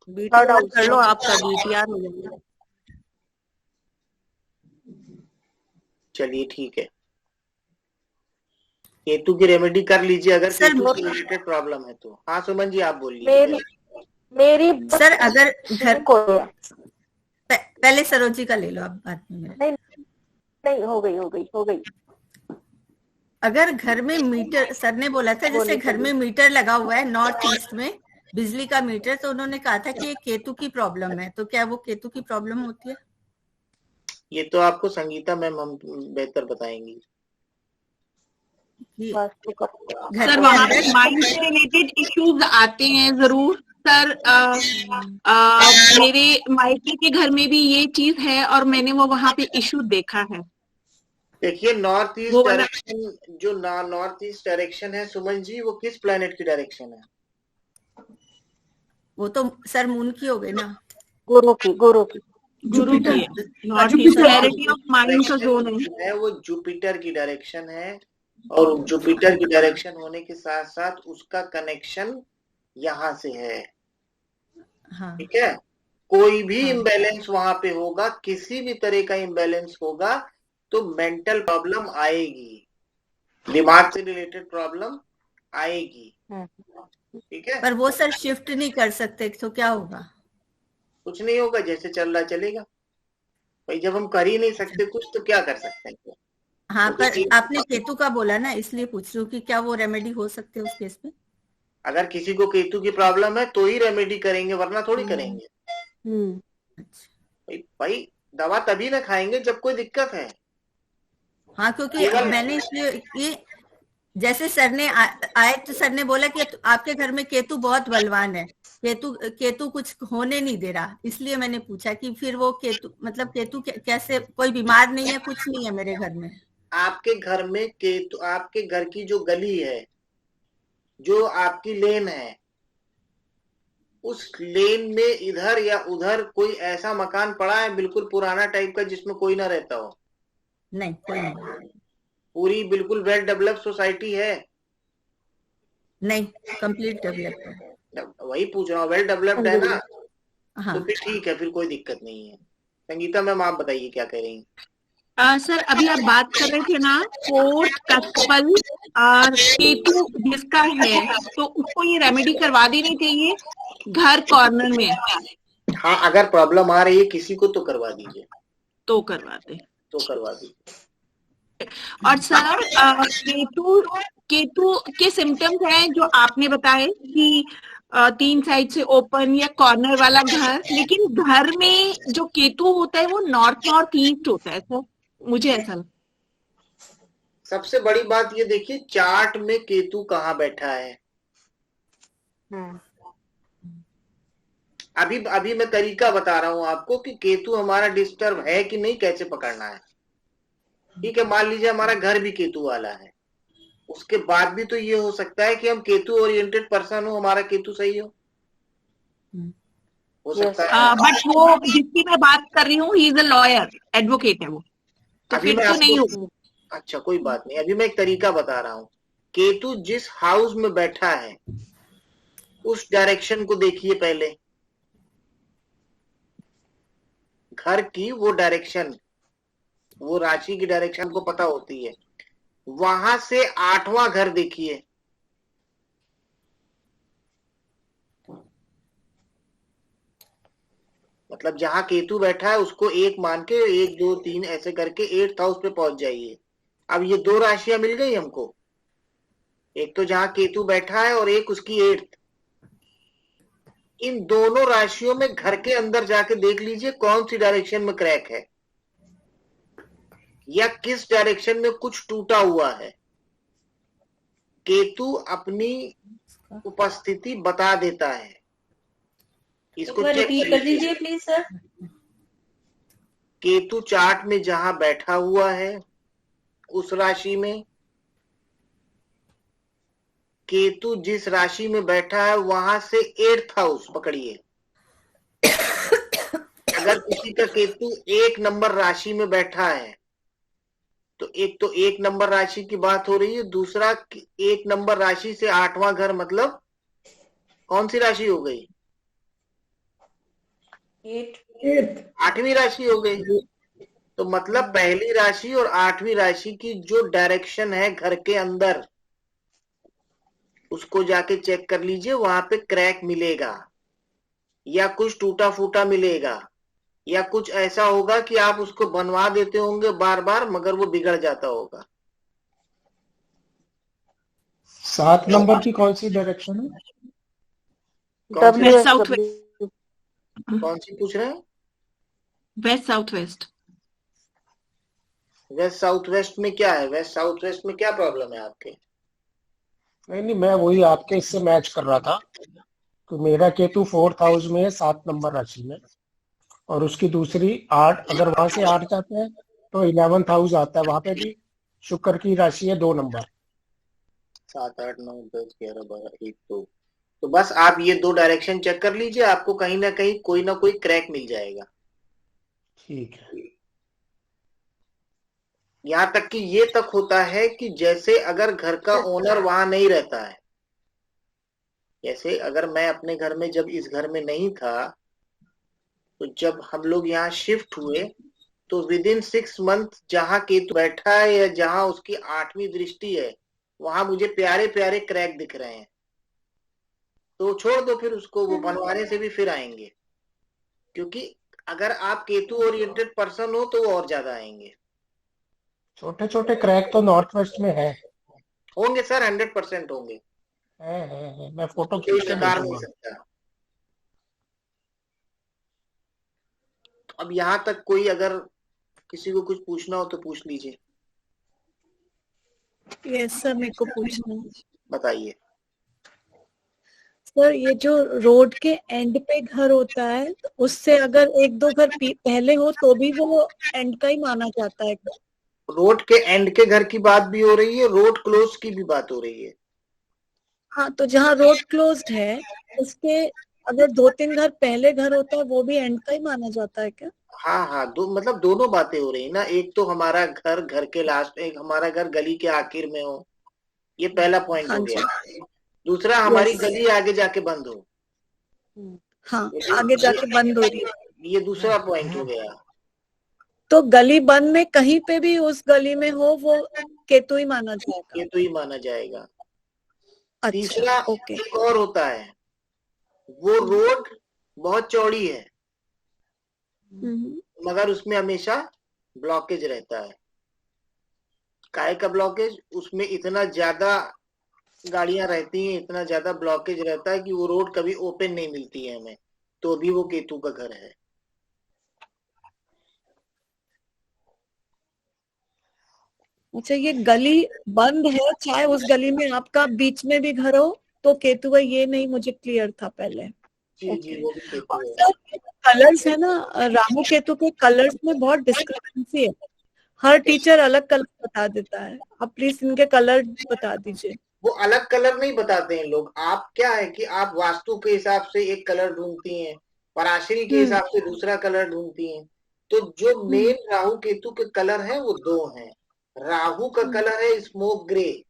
कर लो आपका बीटीआर हो जाएगा। चलिए ठीक है, केतु की रेमेडी कर लीजिए अगर केतु से रिलेटेड प्रॉब्लम है तो। हाँ सुमन जी आप बोलिए। मेरी सर अगर घर को पहले सरोजी का ले लो आप, बाद में। नहीं हो गई। अगर घर में मीटर, सर ने बोला था जैसे घर में मीटर लगा हुआ है नॉर्थ ईस्ट में बिजली का मीटर, तो उन्होंने कहा था कि ये केतु की प्रॉब्लम है, तो क्या वो केतु की प्रॉब्लम होती है? ये तो आपको संगीता मैम हम बेहतर बताएंगी। सर वहाँ पे माइंड से रिलेटेड इश्यूज आते हैं जरूर सर। मेरे मायके के घर में भी ये चीज है और मैंने वो वहाँ पे इशू देखा है। देखिए नॉर्थ ईस्ट डायरेक्शन, जो नॉर्थ ईस्ट डायरेक्शन है सुमन जी, वो किस प्लेनेट की डायरेक्शन है? वो तो सर मून की हो गई ना, गुरु की north east clarity of mind का जोन है, वो जुपिटर की डायरेक्शन है, और जुपिटर की डायरेक्शन होने के साथ साथ उसका कनेक्शन यहाँ से है। हाँ। ठीक है, कोई भी इम्बैलेंस वहां पे होगा, किसी भी तरह का इम्बैलेंस होगा तो मेंटल प्रॉब्लम आएगी, दिमाग से रिलेटेड प्रॉब्लम आएगी। ठीक है, पर वो सर शिफ्ट नहीं कर सकते तो क्या होगा? कुछ नहीं होगा, जैसे चल रहा चलेगा भाई। जब हम कर ही नहीं सकते कुछ तो क्या कर सकते हैं? हाँ, पर आपने केतु का बोला ना, इसलिए पूछ रही हूँ कि क्या वो रेमेडी हो सकते है उस केस में? अगर किसी को केतु की प्रॉब्लम है तो ही रेमेडी करेंगे, वरना थोड़ी करेंगे। अच्छा। भाई दवा तभी ना खाएंगे जब कोई दिक्कत है। हाँ, क्योंकि मैंने इसलिए ये जैसे सर ने आए तो सर ने बोला कि आपके घर में केतु बहुत बलवान है, केतु कुछ होने नहीं दे रहा, इसलिए मैंने पूछा कि फिर वो केतु मतलब केतु कैसे, कोई बीमार नहीं है, कुछ नहीं है मेरे घर में। आपके घर में केतु, आपके घर की जो गली है, जो आपकी लेन है, उस लेन में इधर या उधर कोई ऐसा मकान पड़ा है बिल्कुल पुराना टाइप का जिसमें कोई ना रहता हो? नहीं, कोई नहीं। पूरी बिल्कुल वेल डेवलप सोसाइटी है? नहीं, कंप्लीट डेवलप्ड है। वही पूछ रहा हूँ, वेल डेवलप्ड है ना? हाँ। तो फिर ठीक है, फिर कोई दिक्कत नहीं है। संगीता मैम आप बताइए क्या कह रही हैं? सर अभी आप बात कर रहे थे ना फोर्थ कस्पल और केतु जिसका है, तो उसको ये रेमेडी करवा देनी चाहिए घर कॉर्नर में। हाँ, अगर प्रॉब्लम आ रही है किसी को तो करवा दीजिए। तो करवाते तो करवा दीजिए। और सर केतु के सिम्टम्स हैं जो आपने बताए कि 3 साइड से ओपन या कॉर्नर वाला घर, लेकिन घर में जो केतु होता है वो नॉर्थ ईस्ट होता है सर, मुझे ऐसा लगता। सबसे बड़ी बात ये देखिए चार्ट में केतु कहाँ बैठा है। अभी मैं तरीका बता रहा हूं आपको कि केतु हमारा डिस्टर्ब है कि नहीं, कैसे पकड़ना है। ठीक है, मान लीजिए हमारा घर भी केतु वाला है, उसके बाद भी तो ये हो सकता है कि हम केतु ओरिएंटेड पर्सन हो, हमारा केतु सही हो सकता है। बट वो जिसकी मैं बात कर रही हूँ, he is a lawyer, advocate है वो, तो अभी फिर मैं तो नहीं होगा। अच्छा कोई बात नहीं, अभी मैं एक तरीका बता रहा हूँ। केतु जिस हाउस में बैठा है उस डायरेक्शन को देखिए पहले, घर की वो डायरेक्शन, वो राशि की डायरेक्शन को पता होती है। वहां से 8वां घर देखिए, मतलब जहां केतु बैठा है उसको 1 मान के 1 2 3 ऐसे करके 8th हाउस पे पहुंच जाइए। अब ये 2 राशियां मिल गई हमको, एक तो जहां केतु बैठा है और एक उसकी 8th। इन दोनों राशियों में घर के अंदर जाके देख लीजिए कौन सी डायरेक्शन में क्रैक है या किस डायरेक्शन में कुछ टूटा हुआ है। केतु अपनी उपस्थिति बता देता है, इसको चेक रिपीट कर दीजिए प्लीज सर। केतु चार्ट में जहां बैठा हुआ है उस राशि में, केतु जिस राशि में बैठा है वहां से 8th हाउस पकड़िए। अगर किसी का केतु 1 नंबर राशि में बैठा है तो 1 नंबर राशि की बात हो रही है, दूसरा 1 नंबर राशि से 8वां घर मतलब कौन सी राशि हो गई? 8वीं राशि हो गई। तो मतलब पहली राशि और 8वीं राशि की जो डायरेक्शन है घर के अंदर, उसको जाके चेक कर लीजिए, वहां पे क्रैक मिलेगा या कुछ टूटा फूटा मिलेगा या कुछ ऐसा होगा कि आप उसको बनवा देते होंगे बार बार मगर वो बिगड़ जाता होगा। 7 नंबर की कौन सी डायरेक्शन है? कौन सी पूछ रहे हैं? West south west. West south west में क्या है? वेस्ट साउथ वेस्ट में क्या प्रॉब्लम है आपके? नहीं, मैं वही आपके इससे मैच कर रहा था। तो मेरा केतु 4th हाउस में है 7 नंबर राशि में, और उसकी दूसरी 8, अगर वहां से 8 जाते हैं तो 11th हाउस आता है, वहां पे भी शुक्र की राशि है 2 नंबर। 7 8 9 10 11 12 1 2। तो बस आप ये 2 डायरेक्शन चेक कर लीजिए, आपको कहीं ना कहीं कोई ना कोई क्रैक मिल जाएगा। ठीक है। यहाँ तक कि ये तक होता है कि जैसे अगर घर का ओनर वहां नहीं रहता है, जैसे अगर मैं अपने घर में जब इस घर में नहीं था, तो जब हम लोग यहाँ शिफ्ट हुए तो विदिन 6 मंथ जहां केतु बैठा है या जहां उसकी 8वीं दृष्टि है वहां मुझे प्यारे प्यारे क्रैक दिख रहे हैं। तो छोड़ दो फिर उसको, वो बनवाने से भी फिर आएंगे, क्योंकि अगर आप केतु ओरिएंटेड पर्सन हो तो वो और ज्यादा आएंगे। छोटे छोटे क्रैक तो नॉर्थ वेस्ट में है। होंगे सर, 100% होंगे, है। मैं फोटो कोई खींच के नकार नहीं भेजूंगा। सकता। तो अब यहाँ तक कोई अगर किसी को कुछ पूछना हो तो पूछ लीजिए। यस सर, मेरे को पूछना है। बताइए। सर ये जो रोड के एंड पे घर होता है, तो उससे अगर एक दो घर पहले हो तो भी वो एंड का ही माना जाता है क्या? रोड के एंड के घर की बात भी हो रही है, रोड क्लोज की भी बात हो रही है। हाँ, तो जहाँ रोड क्लोज्ड है उसके अगर 2-3 घर पहले घर होता है वो भी एंड का ही माना जाता है क्या? हाँ हाँ, मतलब दोनों बातें हो रही है ना। एक तो हमारा घर के लास्ट, एक हमारा घर गली के आखिर में हो, ये पहला पॉइंट हाँ हो जी। गया। दूसरा, हमारी यस। गली आगे जाके बंद हो, हाँ, आगे जाके बंद हो रही है। ये दूसरा पॉइंट हो गया। तो गली बंद में कहीं पे भी उस गली में हो वो केतु ही माना जाएगा? ये तो ही माना जाएगा। तीसरा अच्छा, ओके। एक और होता है, वो रोड बहुत चौड़ी है मगर उसमें हमेशा ब्लॉकेज रहता है। काहे का ब्लॉकेज? उसमें इतना ज्यादा गाड़ियां रहती हैं, इतना ज्यादा ब्लॉकेज रहता है कि वो रोड कभी ओपन नहीं मिलती है हमें, तो भी वो केतु का घर है। अच्छा, ये गली बंद है चाहे उस गली में आपका बीच में भी घर हो तो केतु है, ये नहीं मुझे क्लियर था पहले। जी जी, वो भी केतु और है। सर कलर्स है ना, राहु केतु के कलर्स में बहुत डिस्क्रिपेंसी है, हर टीचर अलग कलर बता देता है। आप प्लीज इनके कलर बता दीजिए। वो अलग कलर नहीं बताते हैं लोग। आप क्या है कि आप वास्तु के हिसाब से एक कलर ढूंढती हैं, पराशरी के हिसाब से दूसरा कलर ढूंढती हैं। तो जो मेन राहु केतु के कलर हैं वो दो हैं। राहु का कलर है स्मोक ग्रे।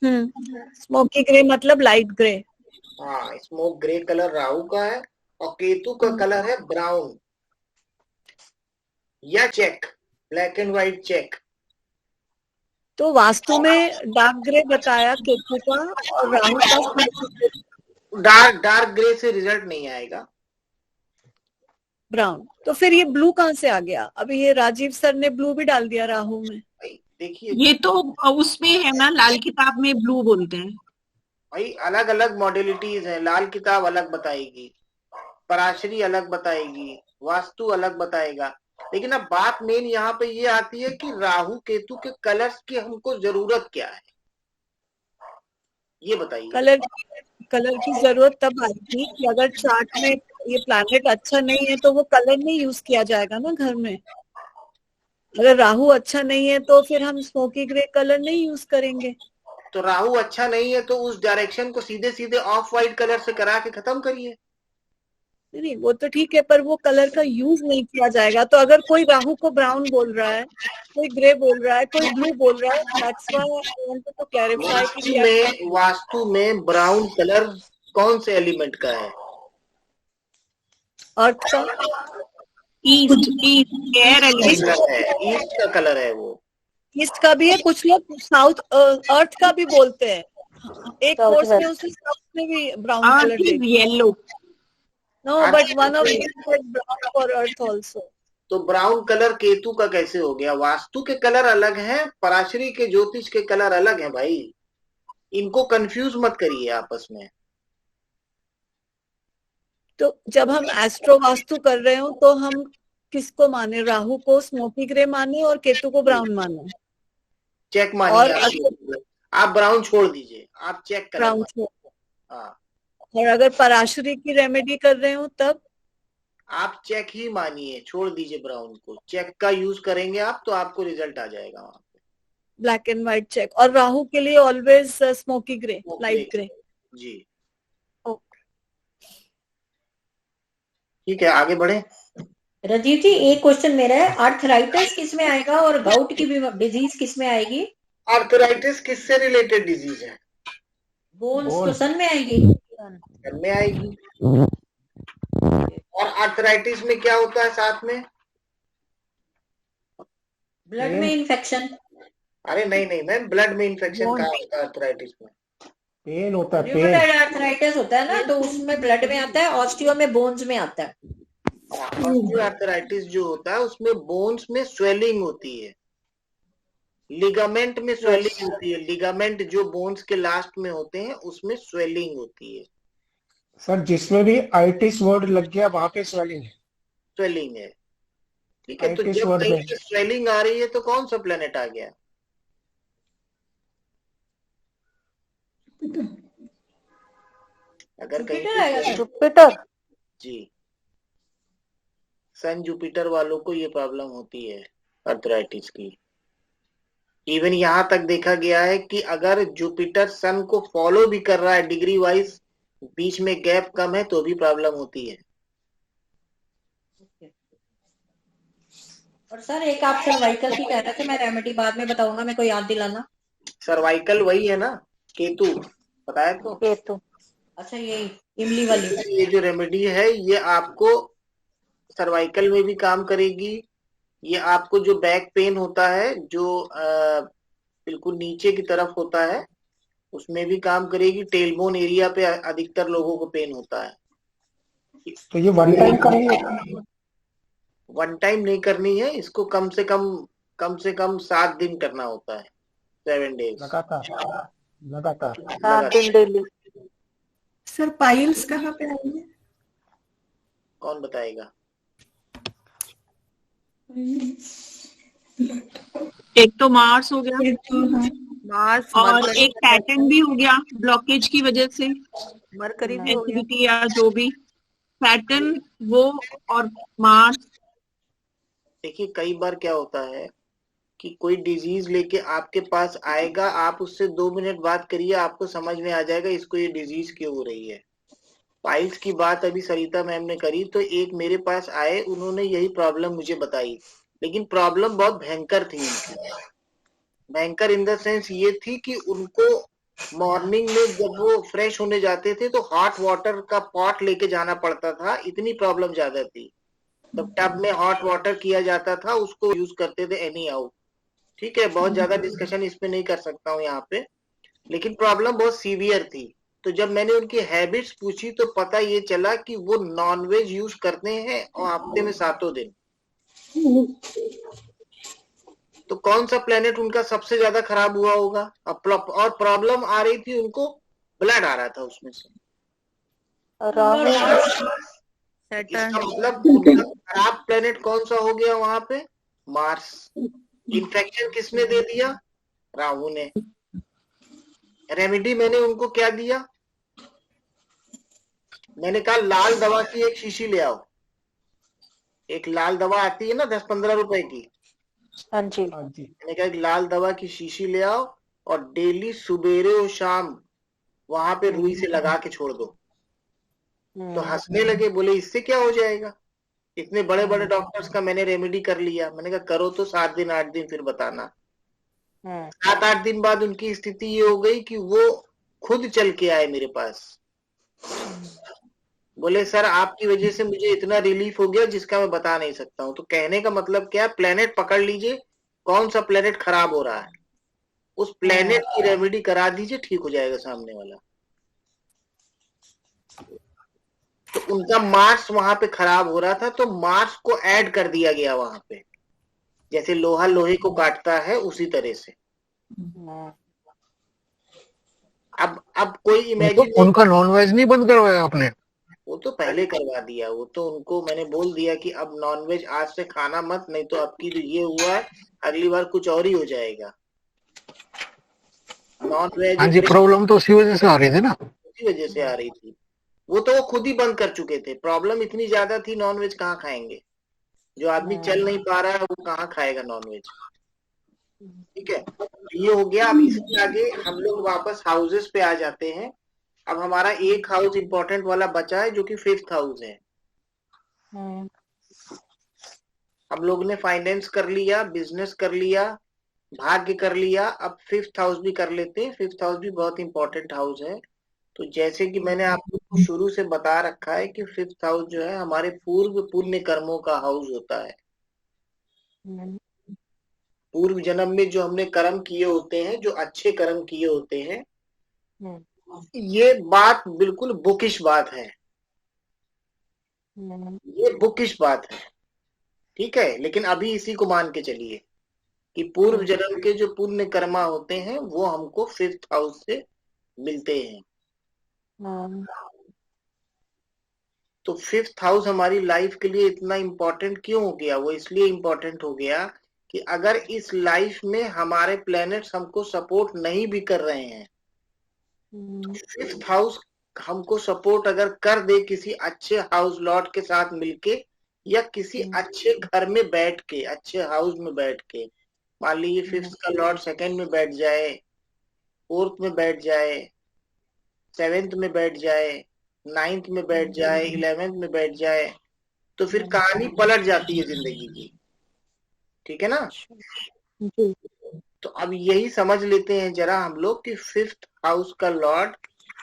स्मोकी ग्रे मतलब लाइट ग्रे। हाँ, स्मोक ग्रे कलर राहु का है, और केतु का कलर है ब्राउन या check, black and white check. तो वास्तु में डार्क ग्रे बताया केतु का और राहु का डार्क ग्रे से रिजल्ट नहीं आएगा। ब्राउन। तो फिर ये ब्लू कहाँ से आ गया? अभी ये राजीव सर ने ब्लू भी डाल दिया राहु में। देखिए, ये तो उसमें है ना, लाल किताब में ब्लू बोलते हैं भाई। अलग अलग मॉडलिटीज है, लाल किताब अलग बताएगी, पराशरी अलग बताएगी, वास्तु अलग बताएगा। लेकिन अब बात मेन यहाँ पे ये आती है कि राहु केतु के कलर्स की हमको जरूरत क्या है, ये बताइए। कलर की जरूरत तब आएगी कि अगर चार्ट में ये प्लैनेट अच्छा नहीं है तो वो कलर नहीं यूज किया जाएगा ना घर में। अगर राहु अच्छा नहीं है तो फिर हम स्मोकी ग्रे कलर नहीं यूज करेंगे। तो राहु अच्छा नहीं है तो उस डायरेक्शन को सीधे सीधे ऑफ व्हाइट कलर से करा के खत्म करिए। नहीं, वो तो ठीक है, पर वो कलर का यूज नहीं किया जाएगा। तो अगर कोई राहु को ब्राउन बोल रहा है, कोई ग्रे बोल रहा है, कोई ब्लू बोल रहा है, that's why I want to clarify कि वास्तु में ब्राउन कलर कौन से एलिमेंट का है? अर्थ का, ईस्ट एयर एलिमेंट है, ईस्ट का कलर है वो। ईस्ट का भी है, कुछ लोग साउथ अर्थ का भी बोलते हैं। एक कोर्स में उसने साउथ में भी brown colour yellow. No, but one of brown for earth also. तो ब्राउन कलर केतु का कैसे हो गया? वास्तु के कलर अलग हैं, पराशरी के ज्योतिष के कलर अलग हैं भाई, इनको कंफ्यूज मत करिए आपस में। तो जब हम एस्ट्रो वास्तु कर रहे हो तो हम किसको माने? राहु को स्मोकी ग्रे माने और केतु को ब्राउन माने? चेक मानिए। आप ब्राउन छोड़ दीजिए, आप चेक कलर ब्राउन छोड़। हाँ। और अगर पराशरी की रेमेडी कर रहे हो तब आप चेक ही मानिए, छोड़ दीजिए ब्राउन को। चेक का यूज करेंगे आप तो आपको रिजल्ट आ जाएगा वहां पे। Black and white check. और राहु के लिए always smoky grey, light grey. जी, ठीक है, आगे बढ़े। राजीव जी, एक क्वेश्चन मेरा है, आर्थराइटिस किस में आएगा और गाउट की डिजीज किस में आएगी? आर्थराइटिस किससे रिलेटेड डिजीज है? बोन्स तो सन में आएगी। सन में आएगी। और आर्थराइटिस में क्या होता है साथ में? ब्लड में इन्फेक्शन। अरे नहीं मैम, ब्लड में इन्फेक्शन कहाँ होता है आर्थराइटिस में? पेन होता है, र्यूमेटॉइड आर्थराइटिस होता है ना, तो उसमें ब्लड में आता है, ऑस्टियो में बोन्स में आता है। ऑस्टियो आर्थराइटिस जो होता है उसमें बोन्स में स्वेलिंग होती है, लिगामेंट में स्वेलिंग होती है, लिगामेंट जो बोन्स के लास्ट में होते हैं उसमें स्वेलिंग होती है। सर जिसमें भी आइटिस वर्ड लग गया वहां पे स्वेलिंग है। स्वेलिंग है, ठीक है। तो आइटिस जब वर्ड कहीं में पे स्वेलिंग आ रही है तो कौन सा प्लेनेट आ गया? अगर कहीं जुपिटर आएगा पे सर। जुपिटर। जी, सन जुपिटर वालों को ये प्रॉब्लम होती है अर्थराइटिस की। इवन यहाँ तक देखा गया है कि अगर जुपिटर सन को फॉलो भी कर रहा है डिग्री वाइज, बीच में गैप कम है, तो भी प्रॉब्लम होती है। और सर एक आप सर्वाइकल की कह रहे थे, मैं रेमेडी बाद में बताऊंगा, मेरे को याद दिलाना। सर्वाइकल वही है ना, केतु बताया तो। केतु। अच्छा यही इमली वाली। ये जो रेमेडी है ये आपको सर्वाइकल में भी काम करेगी। ये आपको जो बैक पेन होता है, जो बिल्कुल नीचे की तरफ होता है, उसमें भी काम करेगी। टेलबोन एरिया पे अधिकतर लोगों को पेन होता है। तो ये वन टाइम करनी है? वन टाइम नहीं करनी है, इसको कम से कम 7 दिन करना होता है, 7 डेज लगातार। 7 दिन डेली। सर पाइल्स कहाँ पे आएंगे? कौन बताएगा? एक तो मार्स हो गया मार्स, और मरकरी, एक पैटर्न भी हो गया ब्लॉकेज की वजह से, मरकरी भी हो गया। एसिडिटी या जो भी पैटर्न वो, और मार्स। देखिए कई बार क्या होता है कि कोई डिजीज लेके आपके पास आएगा, आप उससे 2 मिनट बात करिए, आपको समझ में आ जाएगा इसको ये डिजीज क्यों हो रही है। पाइल्स की बात अभी सरिता मैम ने करी, तो एक मेरे पास आए, उन्होंने यही प्रॉब्लम मुझे बताई, लेकिन प्रॉब्लम बहुत भयंकर थी उनकी। भयंकर इन द सेंस ये थी कि उनको मॉर्निंग में जब वो फ्रेश होने जाते थे तो हॉट वाटर का पॉट लेके जाना पड़ता था, इतनी प्रॉब्लम ज्यादा थी। तब टब में हॉट वाटर किया जाता था, उसको यूज करते थे एनी हाउ। ठीक है, बहुत ज्यादा डिस्कशन इस पे नहीं कर सकता हूँ यहाँ पे, लेकिन प्रॉब्लम बहुत सीवियर थी। तो जब मैंने उनकी हैबिट्स पूछी तो पता ये चला कि वो नॉनवेज यूज करते हैं और हफ्ते में 7 दिन। तो कौन सा प्लेनेट उनका सबसे ज्यादा खराब हुआ होगा? और प्रॉब्लम आ रही थी उनको, ब्लड आ रहा था उसमें से। राहु। इसका मतलब उनका खराब प्लेनेट कौन सा हो गया वहां पे? मार्स। इन्फेक्शन किसने दे दिया? राहु ने। रेमेडी मैंने उनको क्या दिया? मैंने कहा लाल दवा की एक शीशी ले आओ। एक लाल दवा आती है ना 10-15 रुपए की। हाँ जी। मैंने कहा एक लाल दवा की शीशी ले आओ और डेली सुबेरे और शाम वहां पे रुई से लगा के छोड़ दो। तो हंसने लगे, बोले इससे क्या हो जाएगा? इतने बड़े बड़े डॉक्टर्स का मैंने रेमेडी कर लिया। मैंने कहा करो तो 7 दिन 8 दिन फिर बताना। 7-8 दिन बाद उनकी स्थिति ये हो गई कि वो खुद चल के आए मेरे पास। बोले सर आपकी वजह से मुझे इतना रिलीफ हो गया जिसका मैं बता नहीं सकता हूँ। तो कहने का मतलब क्या? प्लेनेट पकड़ लीजिए, कौन सा प्लेनेट खराब हो रहा है, उस प्लेनेट की रेमेडी करा दीजिए, ठीक हो जाएगा सामने वाला। तो उनका मार्स वहां पे खराब हो रहा था, तो मार्स को ऐड कर दिया गया वहां पे, जैसे लोहा लोहे को काटता है उसी तरह से। अब कोई इमेजिन, उनका नॉनवेज नहीं बंद करवाया आपने? वो तो पहले करवा दिया। वो तो उनको मैंने बोल दिया कि अब नॉनवेज आज से खाना मत, नहीं तो आपकी जो ये हुआ है अगली बार कुछ और ही हो जाएगा। नॉनवेज हाँ जी, प्रॉब्लम तो उसी वजह से आ रही थी ना, उसी वजह से आ रही थी। वो तो वो खुद ही बंद कर चुके थे, प्रॉब्लम इतनी ज्यादा थी, नॉनवेज कहाँ खाएंगे? जो आदमी चल नहीं पा रहा है वो कहाँ खाएगा नॉनवेज? ठीक है, ये हो गया। अब इसके आगे हम लोग वापस हाउसेस पे आ जाते हैं। अब हमारा एक हाउस इंपॉर्टेंट वाला बचा है जो कि 5th हाउस है। हम लोग ने फाइनेंस कर लिया, बिजनेस कर लिया, भाग्य कर लिया, अब 5th हाउस भी कर लेते हैं। 5th हाउस भी बहुत इंपॉर्टेंट हाउस है। तो जैसे कि मैंने आपको शुरू से बता रखा है कि 5th हाउस जो है हमारे पूर्व पुण्य कर्मों का हाउस होता है। पूर्व जन्म में जो हमने कर्म किए होते हैं, जो अच्छे कर्म किए होते हैं, ये बात बिल्कुल बुकिश बात है, ये बुकिश बात है। ठीक है, लेकिन अभी इसी को मान के चलिए। कि पूर्व जन्म के जो पुण्य कर्मा होते हैं वो हमको 5th हाउस से मिलते हैं। तो 5th हाउस हमारी लाइफ के लिए इतना इम्पोर्टेंट क्यों हो गया? वो इसलिए इम्पोर्टेंट हो गया कि अगर इस लाइफ में हमारे प्लैनेट्स हमको सपोर्ट नहीं भी कर रहे हैं, 5th हाउस हमको सपोर्ट अगर कर दे किसी अच्छे हाउस लॉर्ड के साथ मिलके या किसी अच्छे घर में बैठ के, अच्छे हाउस में बैठ के, मान लीजिए 5th का लॉर्ड 2nd में बैठ जाए, 4th में बैठ जाए, 7th में बैठ जाए, 9th में बैठ जाए, 11th में बैठ जाए, तो फिर कहानी पलट जाती है जिंदगी की। ठीक है ना? तो अब यही समझ लेते हैं जरा हम लोग कि 5th हाउस का लॉर्ड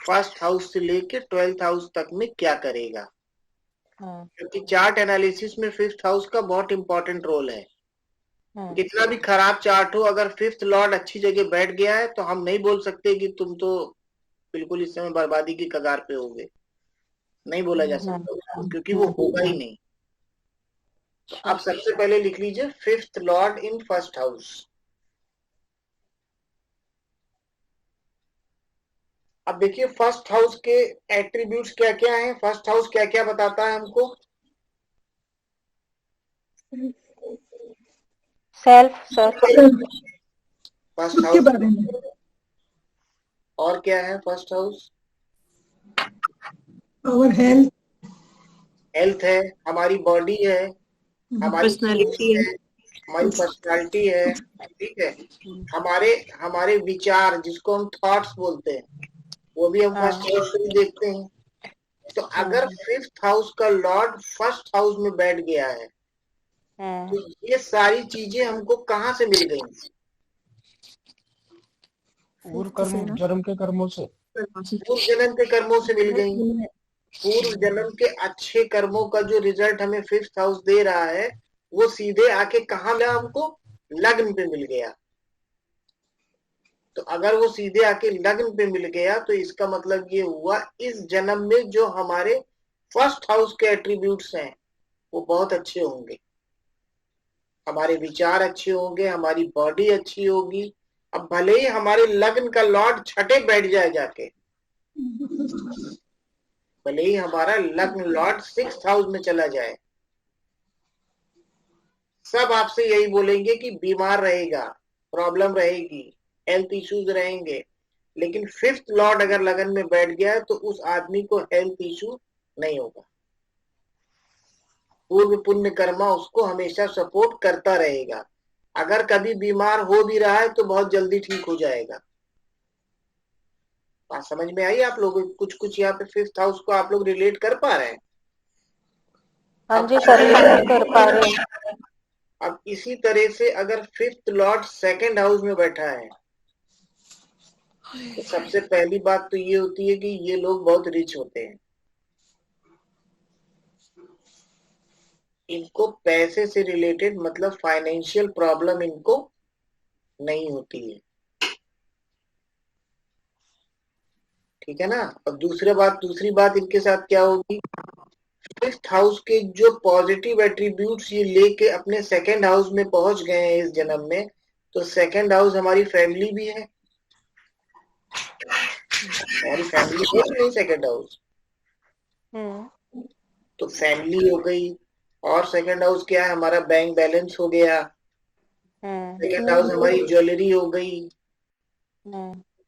1st हाउस से लेके 12th हाउस तक में क्या करेगा। क्योंकि चार्ट एनालिसिस में 5th हाउस का बहुत इंपॉर्टेंट रोल है। कितना भी खराब चार्ट हो, अगर 5th लॉर्ड अच्छी जगह बैठ गया है तो हम नहीं बोल सकते कि तुम तो बिल्कुल इस समय बर्बादी की कगार पे होगे, नहीं बोला जा सकता उसको, क्योंकि वो होगा ही नहीं। अब सबसे पहले लिख लीजिए 5th लॉर्ड इन 1st हाउस। अब देखिए 1st हाउस के एट्रीब्यूट्स क्या क्या हैं, 1st हाउस क्या क्या बताता है हमको? सेल्फ सर, 1st हाउस और क्या है? 1st हाउस और हेल्थ है, हमारी बॉडी है, हमारी पर्सनालिटी है, हमारी पर्सनालिटी है, ठीक है, हमारे विचार जिसको हम थॉट्स बोलते हैं वो भी हम 1st हाउस से देखते हैं। तो अगर 5th हाउस का लॉर्ड 1st हाउस में बैठ गया है तो ये सारी चीजें हमको कहाँ से मिल गई? पूर्व जन्म के कर्मों से, पूर्व जन्म के कर्मों से मिल गई। पूर्व जन्म के अच्छे कर्मों का जो रिजल्ट हमें 5th हाउस दे रहा है वो सीधे आके कहाँ मिला हमको? लग्न पे मिल गया। तो अगर वो सीधे आके लग्न पे मिल गया तो इसका मतलब ये हुआ इस जन्म में जो हमारे 1st हाउस के एट्रीब्यूट्स हैं वो बहुत अच्छे होंगे, हमारे विचार अच्छे होंगे, हमारी बॉडी अच्छी होगी। अब भले ही हमारे लग्न का लॉर्ड छठे बैठ जाए जाके, भले ही हमारा लग्न लॉर्ड 6th हाउस में चला जाए, सब आपसे यही बोलेंगे कि बीमार रहेगा, प्रॉब्लम रहेगी, हेल्थ इश्यूज रहेंगे। लेकिन 5th लॉर्ड अगर लगन में बैठ गया है तो उस आदमी को हेल्थ इश्यू नहीं होगा। पूर्व पुण्य कर्मा उसको हमेशा सपोर्ट करता रहेगा। अगर कभी बीमार हो भी रहा है तो बहुत जल्दी ठीक हो जाएगा। बात समझ में आई आप लोगों को? कुछ यहाँ पे 5th हाउस को आप लोग रिलेट कर पा रहे हैं? हाँ जी सर, रिलेट कर पा रहे हैं। अब इसी तरह से अगर 5th लॉर्ड 2nd हाउस में बैठा है तो सबसे पहली बात तो ये होती है कि ये लोग बहुत रिच होते हैं, इनको पैसे से रिलेटेड मतलब फाइनेंशियल प्रॉब्लम इनको नहीं होती है। ठीक है ना? अब दूसरी बात इनके साथ क्या होगी? 5th हाउस के जो पॉजिटिव एट्रीब्यूट्स ये लेके अपने 2nd हाउस में पहुंच गए हैं इस जन्म में, तो 2nd हाउस हमारी फैमिली भी है, हमारी फैमिली है नहीं 2nd हाउस? तो फैमिली हो गई, और 2nd हाउस क्या है? हमारा बैंक बैलेंस हो गया। 2nd हाउस हमारी ज्वेलरी हो गई,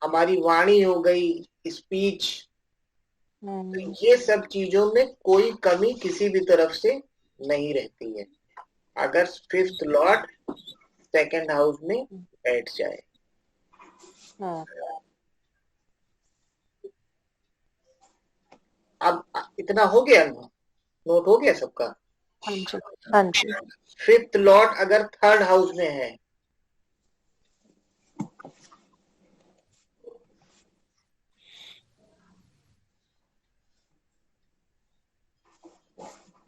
हमारी वाणी हो गई, स्पीच। तो ये सब चीजों में कोई कमी किसी भी तरफ से नहीं रहती है अगर 5th लॉर्ड 2nd हाउस में बैठ जाए। अब इतना हो गया, नोट हो गया सबका? हाँ जी। 5th लॉर्ड अगर 3rd हाउस में है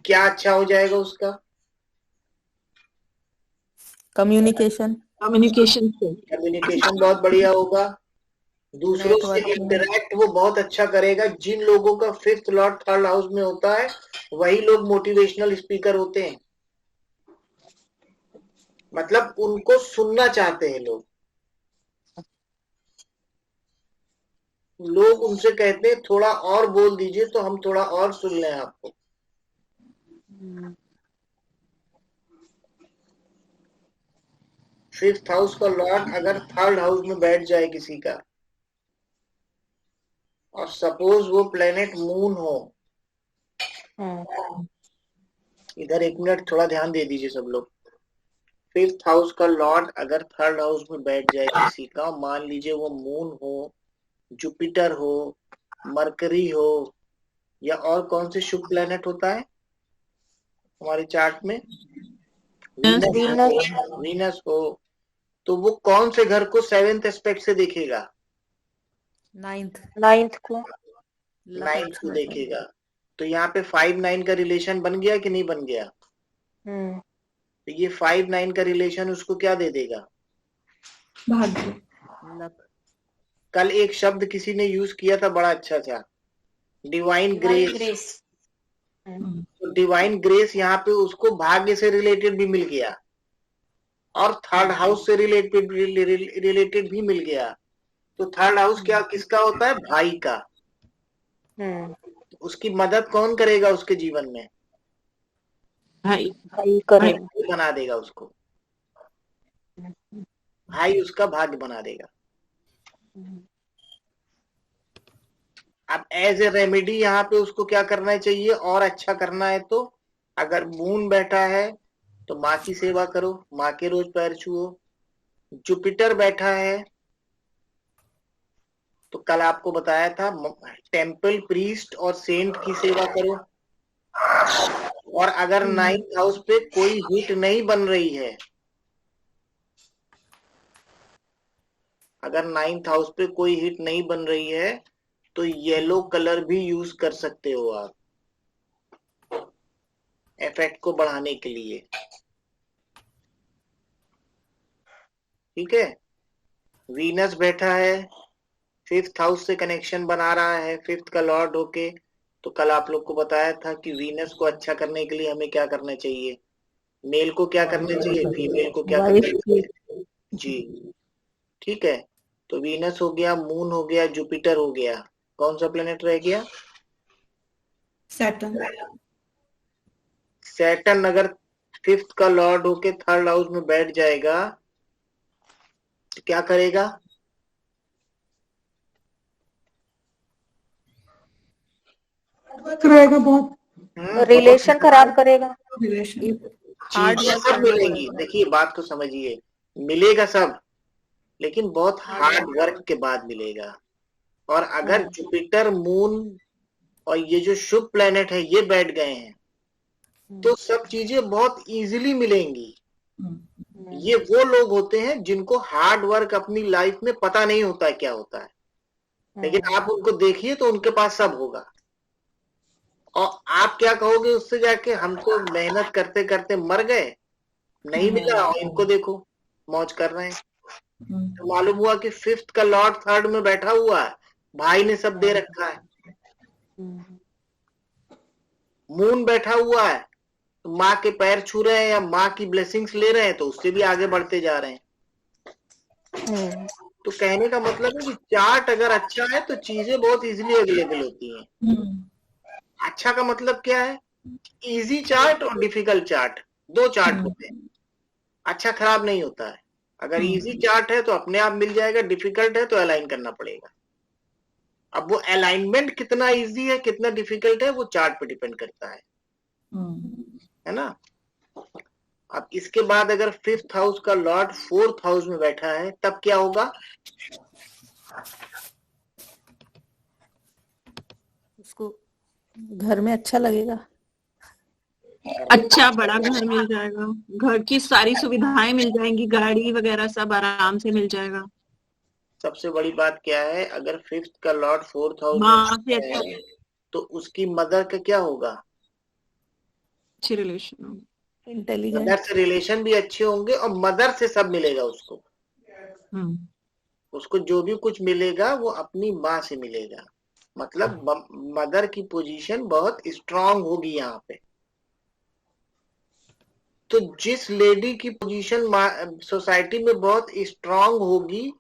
क्या अच्छा हो जाएगा उसका? कम्युनिकेशन बहुत बढ़िया होगा। दूसरों से इंटरेक्ट वो बहुत अच्छा करेगा। जिन लोगों का 5th लॉर्ड 3rd हाउस में होता है वही लोग मोटिवेशनल स्पीकर होते हैं। मतलब उनको सुनना चाहते हैं लोग उनसे कहते हैं थोड़ा और बोल दीजिए तो हम थोड़ा और सुन लें आपको। फिफ्थ हाउस का लॉर्ड अगर थर्ड हाउस में बैठ जाए किसी का, और सपोज वो प्लेनेट मून हो, इधर एक मिनट थोड़ा ध्यान दे दीजिए सब लोग। फिफ्थ हाउस का लॉर्ड अगर थर्ड हाउस में बैठ जाए किसी का, मान लीजिए वो मून हो, जुपिटर हो, मरकरी हो, या और कौन से शुभ प्लेनेट होता है हमारे चार्ट में, वीनस हो, तो वो कौन से घर को सेवेंथ एस्पेक्ट से देखेगा? नाइन्थ को देखेगा। तो यहाँ पे 5-9 का रिलेशन बन गया कि नहीं बन गया? तो ये 5-9 का रिलेशन उसको क्या दे देगा? भाग्य। कल एक शब्द किसी ने यूज किया था, बड़ा अच्छा था, डिवाइन ग्रेस। तो डिवाइन ग्रेस यहाँ पे उसको भाग्य से रिलेटेड भी मिल गया और थर्ड हाउस से रिलेटेड भी मिल गया। तो थर्ड हाउस क्या किसका होता है? भाई का। उसकी मदद कौन करेगा उसके जीवन में? भाई बना देगा उसको, भाई उसका भाग्य बना देगा। अब एज ए रेमेडी यहाँ पे उसको क्या करना चाहिए और अच्छा करना है? तो अगर मून बैठा है तो माँ की सेवा करो, माँ के रोज पैर छुओ। जुपिटर बैठा है तो कल आपको बताया था टेम्पल प्रीस्ट और सेंट की सेवा करो। और अगर 9th हाउस पे कोई हिट नहीं बन रही है, अगर 9th हाउस पे कोई हिट नहीं बन रही है तो येलो कलर भी यूज कर सकते हो आप इफेक्ट को बढ़ाने के लिए। ठीक है। वीनस बैठा है, फिफ्थ हाउस से कनेक्शन बना रहा है, फिफ्थ का लॉर्ड होके। तो कल आप लोग को बताया था कि वीनस को अच्छा करने के लिए हमें क्या करना चाहिए? मेल को क्या करना चाहिए, फीमेल को क्या करना चाहिए? जी ठीक है। तो वीनस हो गया, मून हो गया, जुपिटर हो गया, कौन सा प्लेनेट रह गया? सैटर्न अगर फिफ्थ का लॉर्ड होके थर्ड हाउस में बैठ जाएगा तो क्या करेगा? रहेगा बहुत, रिलेशन खराब करेगा। चीजें सब मिलेंगी। देखिए बात को समझिए, मिलेगा सब, लेकिन बहुत हार्ड वर्क के बाद मिलेगा। और अगर जुपिटर, मून और ये जो शुभ प्लेनेट है ये बैठ गए हैं तो सब चीजें बहुत इजीली मिलेंगी। ये वो लोग होते हैं जिनको हार्ड वर्क अपनी लाइफ में पता नहीं होता है क्या होता है, लेकिन आप उनको देखिए तो उनके पास सब होगा। और आप क्या कहोगे उससे जाके, हम तो मेहनत करते करते मर गए, नहीं मिला, और इनको देखो मौज कर रहे हैं। तो मालूम हुआ कि फिफ्थ का लॉर्ड थर्ड में बैठा हुआ है, भाई ने सब दे रखा है। मून बैठा हुआ है तो माँ के पैर छू रहे हैं या माँ की ब्लेसिंग्स ले रहे हैं, तो उससे भी आगे बढ़ते जा रहे हैं। तो कहने का मतलब है कि चार्ट अगर अच्छा है तो चीजें बहुत इजीली अवेलेबल होती हैं। अच्छा का मतलब क्या है? इजी चार्ट और डिफिकल्ट चार्ट, दो चार्ट होते हैं। अच्छा खराब नहीं होता है। अगर इजी चार्ट है तो अपने आप मिल जाएगा, डिफिकल्ट है तो अलाइन करना पड़ेगा। अब वो अलाइनमेंट कितना इजी है कितना डिफिकल्ट है वो चार्ट पे डिपेंड करता है ना। अब इसके बाद अगर फिफ्थ हाउस का लॉर्ड फोर्थ हाउस में बैठा है तब क्या होगा? उसको घर में अच्छा लगेगा, अच्छा बड़ा घर मिल जाएगा, घर की सारी सुविधाएं मिल जाएंगी, गाड़ी वगैरह सब आराम से मिल जाएगा। सबसे बड़ी बात क्या है, अगर फिफ्थ का लॉर्ड फोर्थ हाउस माँ से में है तो उसकी मदर का क्या होगा? अच्छी रिलेशन होगी, इंटेलिजेंट, मदर से रिलेशन भी अच्छे होंगे और मदर से सब मिलेगा उसको। उसको जो भी कुछ मिलेगा वो अपनी माँ से मिलेगा। मतलब मदर की पोजीशन बहुत स्ट्रांग होगी यहाँ पे। तो जिस लेडी की पोजीशन सोसाइटी में बहुत स्ट्रांग होगी,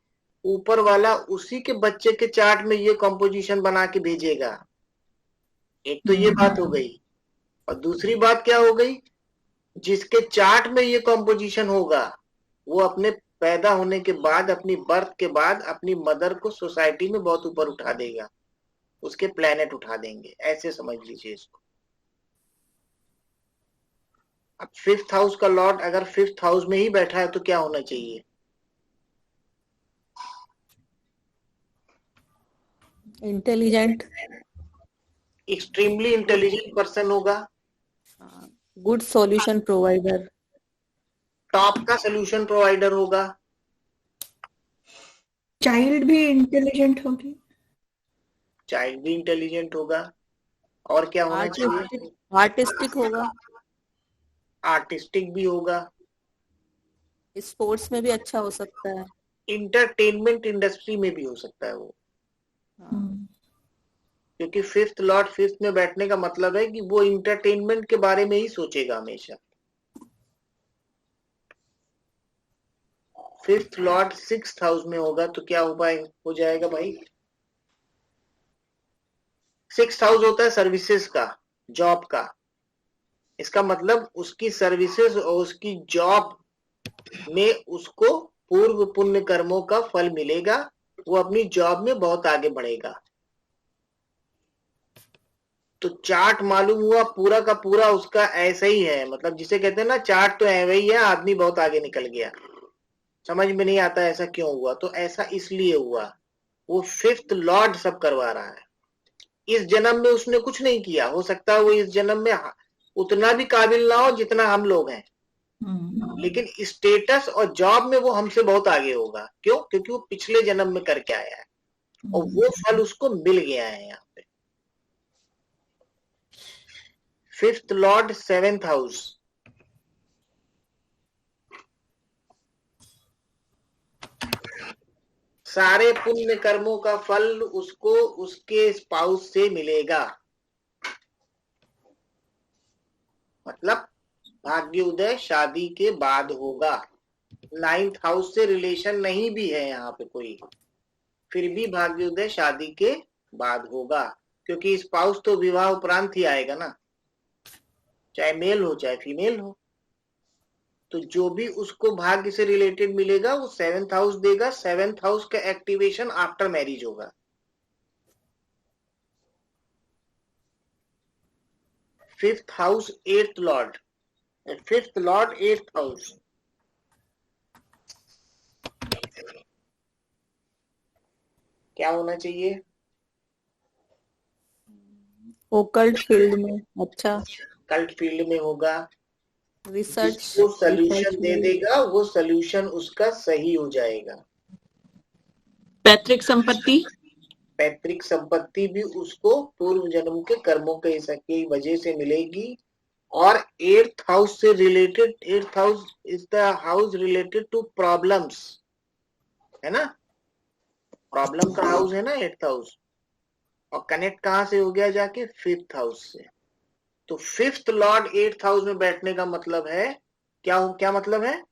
ऊपर वाला उसी के बच्चे के चार्ट में ये कंपोजिशन बना के भेजेगा। एक तो ये बात हो गई, और दूसरी बात क्या हो गई, जिसके चार्ट में ये कंपोजिशन होगा वो अपने पैदा होने के बाद, अपनी बर्थ के बाद अपनी मदर को सोसाइटी में बहुत ऊपर उठा देगा, उसके प्लेनेट उठा देंगे, ऐसे समझ लीजिए इसको। अब 5th हाउस का लॉर्ड अगर 5th हाउस में ही बैठा है तो क्या होना चाहिए? इंटेलिजेंट, एक्सट्रीमली इंटेलिजेंट पर्सन होगा, गुड सॉल्यूशन प्रोवाइडर, टॉप का सोल्यूशन प्रोवाइडर होगा, चाइल्ड भी इंटेलिजेंट होगी, चाइल्ड भी इंटेलिजेंट होगा, और क्या होना चाहिए? आर्टिस्टिक होगा, आर्टिस्टिक भी होगा, स्पोर्ट्स में भी अच्छा हो सकता है, इंटरटेनमेंट इंडस्ट्री में भी हो सकता है वो, क्योंकि 5th लॉर्ड 5th में बैठने का मतलब है कि वो इंटरटेनमेंट के बारे में ही सोचेगा हमेशा। 5th लॉर्ड 6th हाउस में होगा तो क्या हो जाएगा भाई? 6th हाउस होता है सर्विसेज का, जॉब का। इसका मतलब उसकी सर्विसेज और उसकी जॉब में उसको पूर्व पुण्य कर्मों का फल मिलेगा, वो अपनी जॉब में बहुत आगे बढ़ेगा। तो चार्ट मालूम हुआ पूरा का पूरा उसका ऐसा ही है, मतलब जिसे कहते हैं ना चार्ट तो ऐसा ही है, आदमी बहुत आगे निकल गया, समझ में नहीं आता ऐसा क्यों हुआ, तो ऐसा इसलिए हुआ, वो 5th लॉर्ड सब करवा रहा है। इस जन्म में उसने कुछ नहीं किया, हो सकता है वो इस जन्म में उतना भी काबिल ना हो जितना हम लोग हैं, लेकिन स्टेटस और जॉब में वो हमसे बहुत आगे होगा। क्यों? क्योंकि वो पिछले जन्म में करके आया है और वो फल उसको मिल गया है यहाँ पे। 5th लॉर्ड 7th हाउस, सारे पुण्य कर्मों का फल उसको उसके स्पाउस से मिलेगा, मतलब भाग्य उदय शादी के बाद होगा। 9th हाउस से रिलेशन नहीं भी है यहाँ पे कोई, फिर भी भाग्य उदय शादी के बाद होगा, क्योंकि स्पाउस तो विवाह उपरांत ही आएगा ना, चाहे मेल हो चाहे फीमेल हो। तो जो भी उसको भाग्य से रिलेटेड मिलेगा वो 7th हाउस देगा। 7th हाउस का एक्टिवेशन आफ्टर मैरिज होगा। Fifth house 8th Lord, 5th Lord 8th house, क्या होना चाहिए? ओकल्ट फील्ड में अच्छा, कल्ट फील्ड में होगा, रिसर्च, जिसको सोल्यूशन दे देगा वो सोल्यूशन उसका सही हो जाएगा। पैतृक संपत्ति, पैतृक संपत्ति भी उसको पूर्व जन्म के कर्मों के वजह से मिलेगी। और 8th हाउस से related, 8th house is the house related to problems, है ना, प्रॉब्लम का हाउस है ना 8th हाउस, और कनेक्ट कहां से हो गया जाके? 5th हाउस से। तो 5th लॉर्ड 8th हाउस में बैठने का मतलब है क्या मतलब है?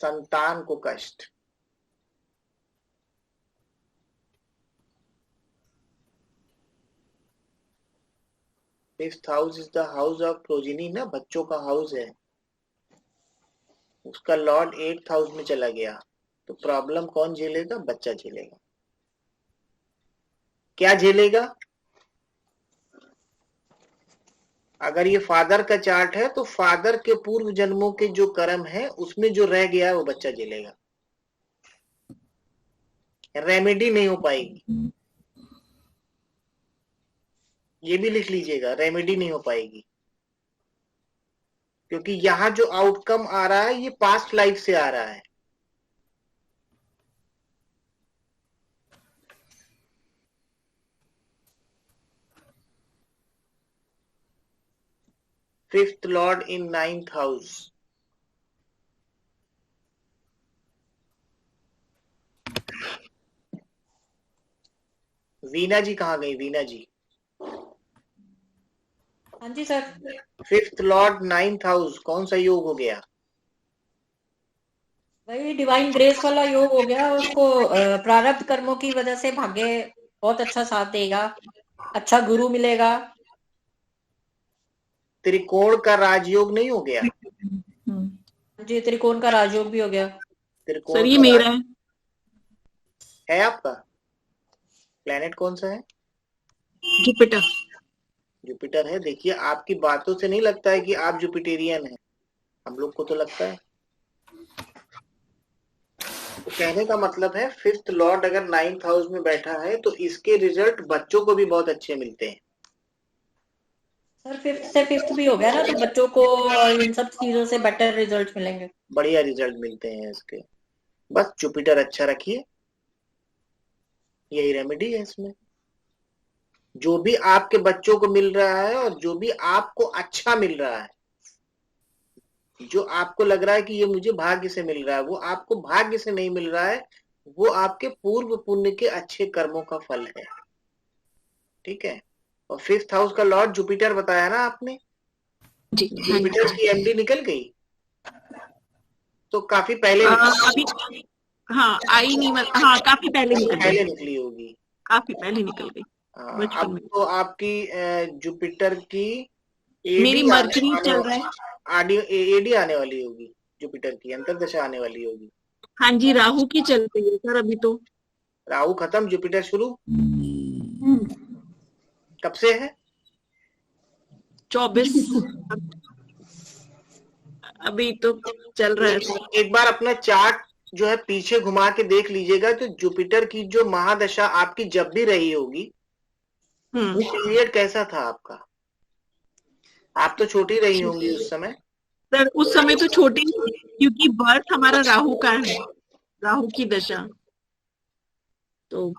संतान को कष्ट। Fifth house is the house of progeny ना, बच्चों का हाउस है, उसका लॉर्ड 8th हाउस में चला गया तो प्रॉब्लम कौन झेलेगा? बच्चा झेलेगा। क्या झेलेगा? अगर ये फादर का चार्ट है तो फादर के पूर्व जन्मों के जो कर्म है उसमें जो रह गया है वो बच्चा झेलेगा, रेमेडी नहीं हो पाएगी। ये भी लिख लीजिएगा, रेमेडी नहीं हो पाएगी, क्योंकि यहां जो आउटकम आ रहा है ये पास्ट लाइफ से आ रहा है। Fifth lord in 9th house, Veena ji कहाँ गई? वीना जी हाँ जी sir. Fifth lord 9th house, कौन सा योग हो गया? वही डिवाइन ग्रेस वाला योग हो गया। उसको प्रारब्ध कर्मों की वजह से भाग्य बहुत अच्छा साथ देगा, अच्छा गुरु मिलेगा। त्रिकोण का राजयोग नहीं हो गया? जी, त्रिकोण का राजयोग भी हो गया। त्रिकोण सर ये का मेरा है आपका? प्लेनेट कौन सा है? जुपिटर। जुपिटर है। देखिए आपकी बातों से नहीं लगता है कि आप जुपिटेरियन हैं, हम लोग को तो लगता है। तो कहने का मतलब है फिफ्थ लॉर्ड अगर 9th हाउस में बैठा है तो इसके रिजल्ट बच्चों को भी बहुत अच्छे मिलते हैं। सर फिफ्थ से फिफ्थ भी हो गया ना, तो बच्चों को इन सब चीजों से बेटर रिजल्ट मिलेंगे। बढ़िया रिजल्ट मिलते हैं इसके। बस जुपिटर अच्छा रखिए, यही रेमेडी है इसमें। जो भी आपके बच्चों को मिल रहा है और जो भी आपको अच्छा मिल रहा है, जो आपको लग रहा है कि ये मुझे भाग्य से मिल रहा है, वो आपको भाग्य से नहीं मिल रहा है, वो आपके पूर्व पुण्य के अच्छे कर्मों का फल है। ठीक है। और फिफ्थ हाउस का लॉर्ड जुपिटर बताया ना आपने? जी। जुपिटर की एमडी निकल गई तो काफी पहले अभी हाँ आई नहीं हाँ काफी पहले निकली होगी। काफी पहले निकल गई। बचपन अब में तो आपकी जुपिटर की मेरी मर्करी चल रहा है, एडी आने वाली होगी, जुपिटर की अंतर्दशा आने वाली होगी। हाँ जी, राहु की चल रही है सर अभी तो। राहु खत्म, जुपिटर शुरू। कब से है? 24 अभी तो चल रहा है। एक बार अपना चार्ट जो है पीछे घुमा के देख लीजिएगा तो जुपिटर की जो महादशा आपकी जब भी रही होगी, वो पीरियड कैसा था आपका? आप तो छोटी रही होंगी उस समय। सर उस समय तो छोटी, क्योंकि बर्थ हमारा राहु का है, राहु की दशा। तो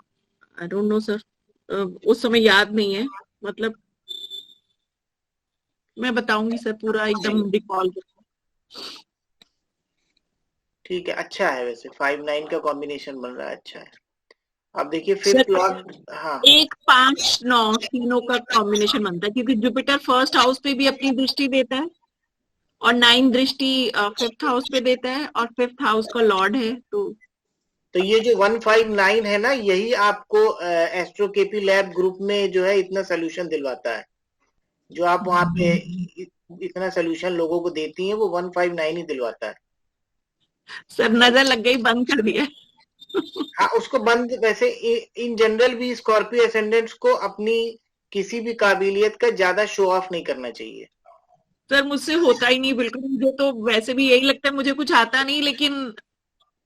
आई डोंट नो सर, उस समय याद नहीं है, मतलब मैं बताऊंगी सर पूरा एकदम रिकॉल। ठीक है, अच्छा है वैसे 5-9 का कॉम्बिनेशन बन रहा है, अच्छा है। अब देखिए फिफ्थ लॉर्ड, हाँ 1-5-9 तीनों का कॉम्बिनेशन बनता है, क्योंकि जुपिटर फर्स्ट हाउस पे भी अपनी दृष्टि देता है और 9 दृष्टि फिफ्थ हाउस पे देता है और फिफ्थ हाउस का लॉर्ड है। तो ये जो 159 है ना, यही आपको एस्ट्रो केपी लैब ग्रुप में जो है इतना सोल्यूशन दिलवाता है। जो आप वहां पे इतना सोल्यूशन लोगों को देती हैं, वो 159 ही दिलवाता है। सर नजर लग गई, बंद कर दिया। हाँ उसको बंद। वैसे इन जनरल भी स्कॉर्पियो एसेंडेंट्स को अपनी किसी भी काबिलियत का ज्यादा शो ऑफ नहीं करना चाहिए। सर मुझसे होता ही नहीं बिल्कुल, मुझे तो वैसे भी यही लगता है मुझे कुछ आता नहीं, लेकिन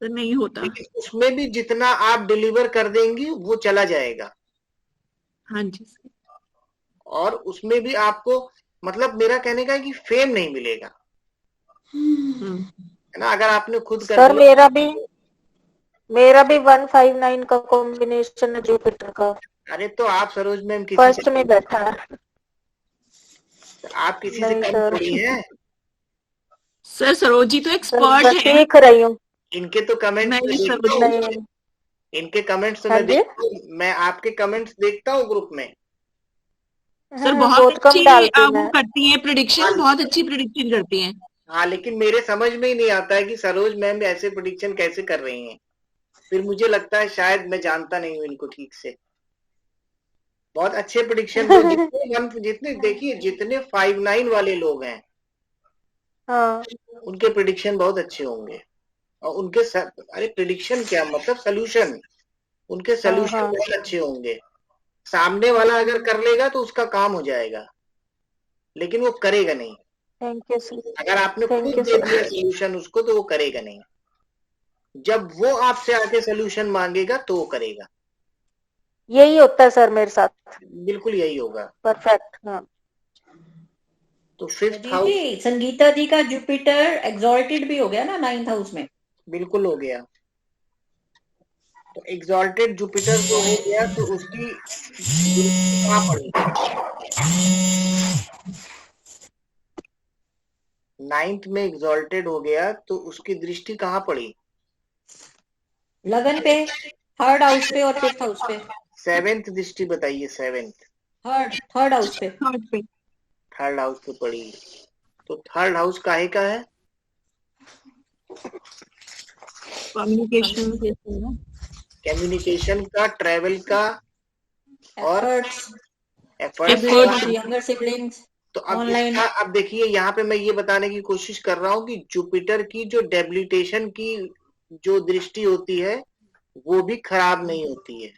नहीं होता। उसमें भी जितना आप डिलीवर कर देंगी वो चला जाएगा। हाँ जी। और उसमें भी आपको, मतलब मेरा कहने का है कि फेम नहीं मिलेगा, है ना, अगर आपने खुद कर सर मेरा भी 159 का कॉम्बिनेशन है जुपिटर का। अरे तो आप सरोज मैम फर्स्ट में बैठा है। आप किसी से कम थोड़ी हैं। सर सरोजी तो एक्सपर्ट है। सीख रही हूँ। इनके तो कमेंट्स इनके कमेंट्स तो मैं आपके कमेंट्स देखता हूँ ग्रुप में। सर बहुत अच्छी वो करती हैं प्रेडिक्शन, बहुत अच्छी प्रेडिक्शन करती हैं। हाँ लेकिन मेरे समझ में ही नहीं आता है कि सरोज मैम ऐसे प्रेडिक्शन कैसे कर रही हैं। फिर मुझे लगता है शायद मैं जानता नहीं हूँ इनको ठीक से। बहुत अच्छे प्रेडिक्शन जितने देखिए जितने 5-9 वाले लोग हैं, हाँ। उनके प्रेडिक्शन बहुत अच्छे होंगे। और उनके अरे प्रेडिक्शन क्या मतलब सोल्यूशन, उनके सोल्यूशन बहुत अच्छे होंगे। सामने वाला अगर कर लेगा तो उसका काम हो जाएगा, लेकिन वो करेगा नहीं। Thank you sir. अगर आपने खुद दे दिया सोल्यूशन उसको तो वो करेगा नहीं। जब वो आपसे आके सोल्यूशन मांगेगा तो वो करेगा। यही होता है सर मेरे साथ। बिल्कुल यही होगा। परफेक्ट। हाँ। तो फिफ्थ हाउस, संगीता जी का जुपिटर एग्जॉल्टेड भी हो गया ना 9th हाउस में। बिल्कुल हो गया। तो एग्जॉल्टेड जुपिटर जो हो गया तो उसकी कहाँ पड़ी? 9th में एग्जॉल्टेड हो गया तो उसकी दृष्टि कहाँ पड़ी? लगन पे, 3rd हाउस पे और 5th हाउस पे। 7th दृष्टि बताइए। 7th, थर्ड हाउस पे। थर्ड हाउस पे पड़ी है। तो थर्ड हाउस काहे का है? कम्युनिकेशन, कम्युनिकेशन का, ट्रेवल का और एफर्ट्स का। यंगर सिबलिंग्स, तो अब ऑनलाइन। इसका अब देखिए यहाँ पे मैं ये बताने की कोशिश कर रहा हूँ कि जुपिटर की जो डेबिलिटेशन की जो दृष्टि होती है वो भी खराब नहीं होती है,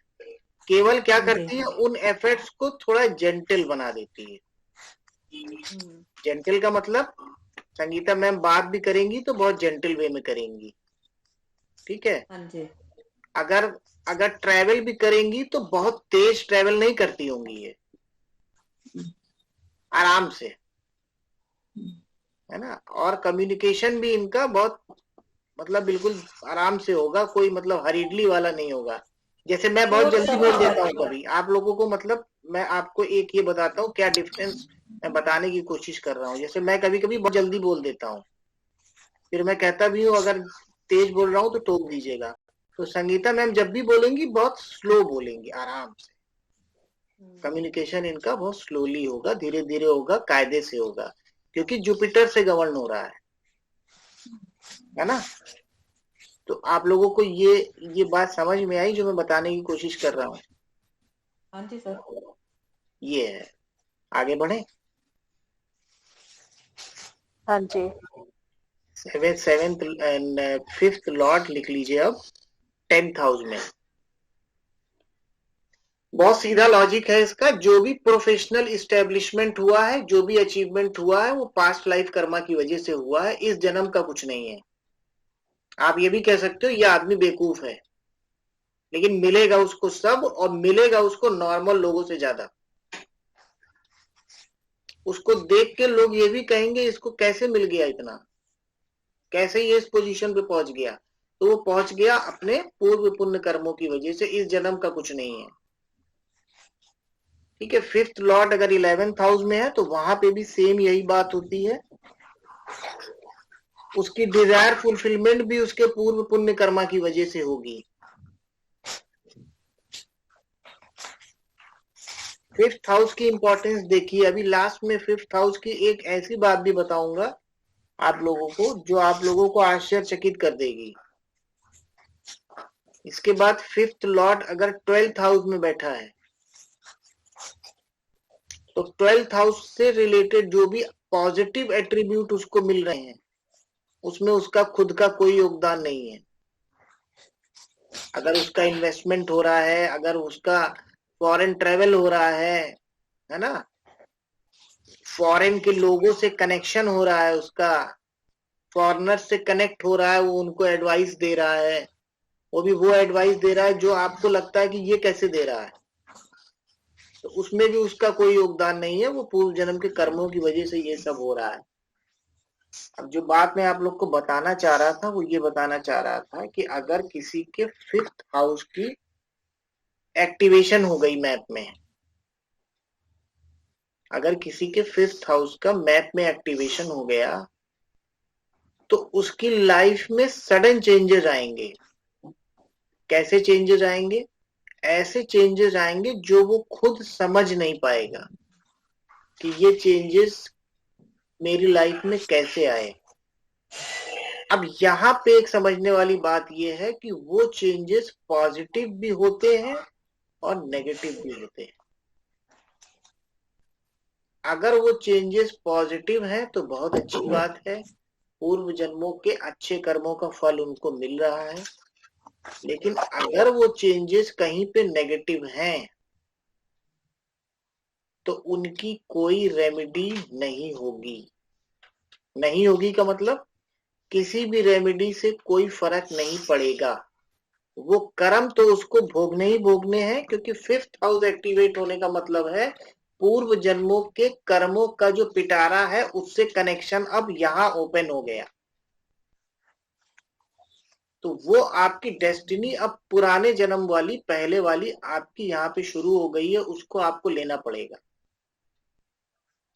केवल क्या करती है उन एफर्ट्स को थोड़ा जेंटल बना देती है। जेंटल का मतलब संगीता मैम बात भी करेंगी तो बहुत जेंटल वे में करेंगी, ठीक है। हाँ जी। अगर ट्रैवल भी करेंगी तो बहुत तेज ट्रैवल नहीं करती होंगी, ये आराम से, है ना। और कम्युनिकेशन भी इनका बहुत मतलब बिल्कुल आराम से होगा, कोई मतलब हरीडली वाला नहीं होगा। जैसे मैं बहुत जल्दी बोल देता हूँ कभी आप लोगों को, मतलब मैं आपको एक ये बताता हूँ क्या डिफरेंस मैं बताने की कोशिश कर रहा हूँ। जैसे मैं कभी कभी बहुत जल्दी बोल देता हूँ, फिर मैं कहता भी हूँ अगर तेज बोल रहा हूँ तो टोक दीजिएगा। तो संगीता मैम जब भी बोलेंगी बहुत स्लो बोलेंगी, आराम से। कम्युनिकेशन इनका बहुत स्लोली होगा, धीरे धीरे होगा, कायदे से होगा, क्योंकि जुपिटर से गवर्न हो रहा है ना। तो आप लोगों को ये बात समझ में आई जो मैं बताने की कोशिश कर रहा हूँ? हाँ जी सर। ये है, आगे बढ़े। हाँ जी। सेवेंथ एंड फिफ्थ लॉर्ड लिख लीजिए अब 10th हाउस में। बहुत सीधा लॉजिक है इसका, जो भी प्रोफेशनल इस्टेब्लिशमेंट हुआ है, जो भी अचीवमेंट हुआ है वो पास्ट लाइफ कर्मा की वजह से हुआ है, इस जन्म का कुछ नहीं है। आप ये भी कह सकते हो ये आदमी बेवकूफ है, लेकिन मिलेगा उसको सब, और मिलेगा उसको नॉर्मल लोगों से ज्यादा। उसको देख के लोग ये भी कहेंगे इसको कैसे मिल गया इतना, कैसे ये इस पोजीशन पे पहुंच गया। तो वो पहुंच गया अपने पूर्व पुण्य कर्मों की वजह से, इस जन्म का कुछ नहीं है, ठीक है। फिफ्थ लॉर्ड अगर 11th हाउस में है तो वहां पे भी सेम यही बात होती है, उसकी डिजायर फुलफिलमेंट भी उसके पूर्व पुण्य कर्मा की वजह से होगी। फिफ्थ हाउस की इंपॉर्टेंस देखिए। अभी लास्ट में फिफ्थ हाउस की एक ऐसी बात भी बताऊंगा आप लोगों को जो आप लोगों को आश्चर्यचकित कर देगी। इसके बाद फिफ्थ लॉर्ड अगर 12th हाउस में बैठा है तो 12th हाउस से रिलेटेड जो भी पॉजिटिव एट्रीब्यूट उसको मिल रहे हैं उसमें उसका खुद का कोई योगदान नहीं है। अगर उसका इन्वेस्टमेंट हो रहा है, अगर उसका फॉरेन ट्रेवल हो रहा है ना, फॉरेन के लोगों से कनेक्शन हो रहा है, उसका फॉरेनर से कनेक्ट हो रहा है, वो उनको एडवाइस दे रहा है, वो भी वो एडवाइस दे रहा है जो आपको लगता है कि ये कैसे दे रहा है, तो उसमें भी उसका कोई योगदान नहीं है, वो पूर्व जन्म के कर्मों की वजह से ये सब हो रहा है। अब जो बात मैं आप लोग को बताना चाह रहा था वो ये बताना चाह रहा था कि अगर किसी के फिफ्थ हाउस की एक्टिवेशन हो गई मैप में, अगर किसी के फिफ्थ हाउस का मैप में एक्टिवेशन हो गया तो उसकी लाइफ में सडन चेंजेस आएंगे। कैसे चेंजेस आएंगे? ऐसे चेंजेस आएंगे जो वो खुद समझ नहीं पाएगा कि ये चेंजेस मेरी लाइफ में कैसे आए। अब यहाँ पे एक समझने वाली बात ये है कि वो चेंजेस पॉजिटिव भी होते हैं और नेगेटिव भी होते हैं। अगर वो चेंजेस पॉजिटिव हैं तो बहुत अच्छी बात है, पूर्व जन्मों के अच्छे कर्मों का फल उनको मिल रहा है। लेकिन अगर वो चेंजेस कहीं पे नेगेटिव हैं तो उनकी कोई रेमेडी नहीं होगी। नहीं होगी का मतलब किसी भी रेमेडी से कोई फर्क नहीं पड़ेगा, वो कर्म तो उसको भोगने ही भोगने हैं, क्योंकि फिफ्थ हाउस एक्टिवेट होने का मतलब है पूर्व जन्मों के कर्मों का जो पिटारा है उससे कनेक्शन अब यहाँ ओपन हो गया। तो वो आपकी डेस्टिनी अब पुराने जन्म वाली, पहले वाली आपकी यहाँ पे शुरू हो गई है, उसको आपको लेना पड़ेगा,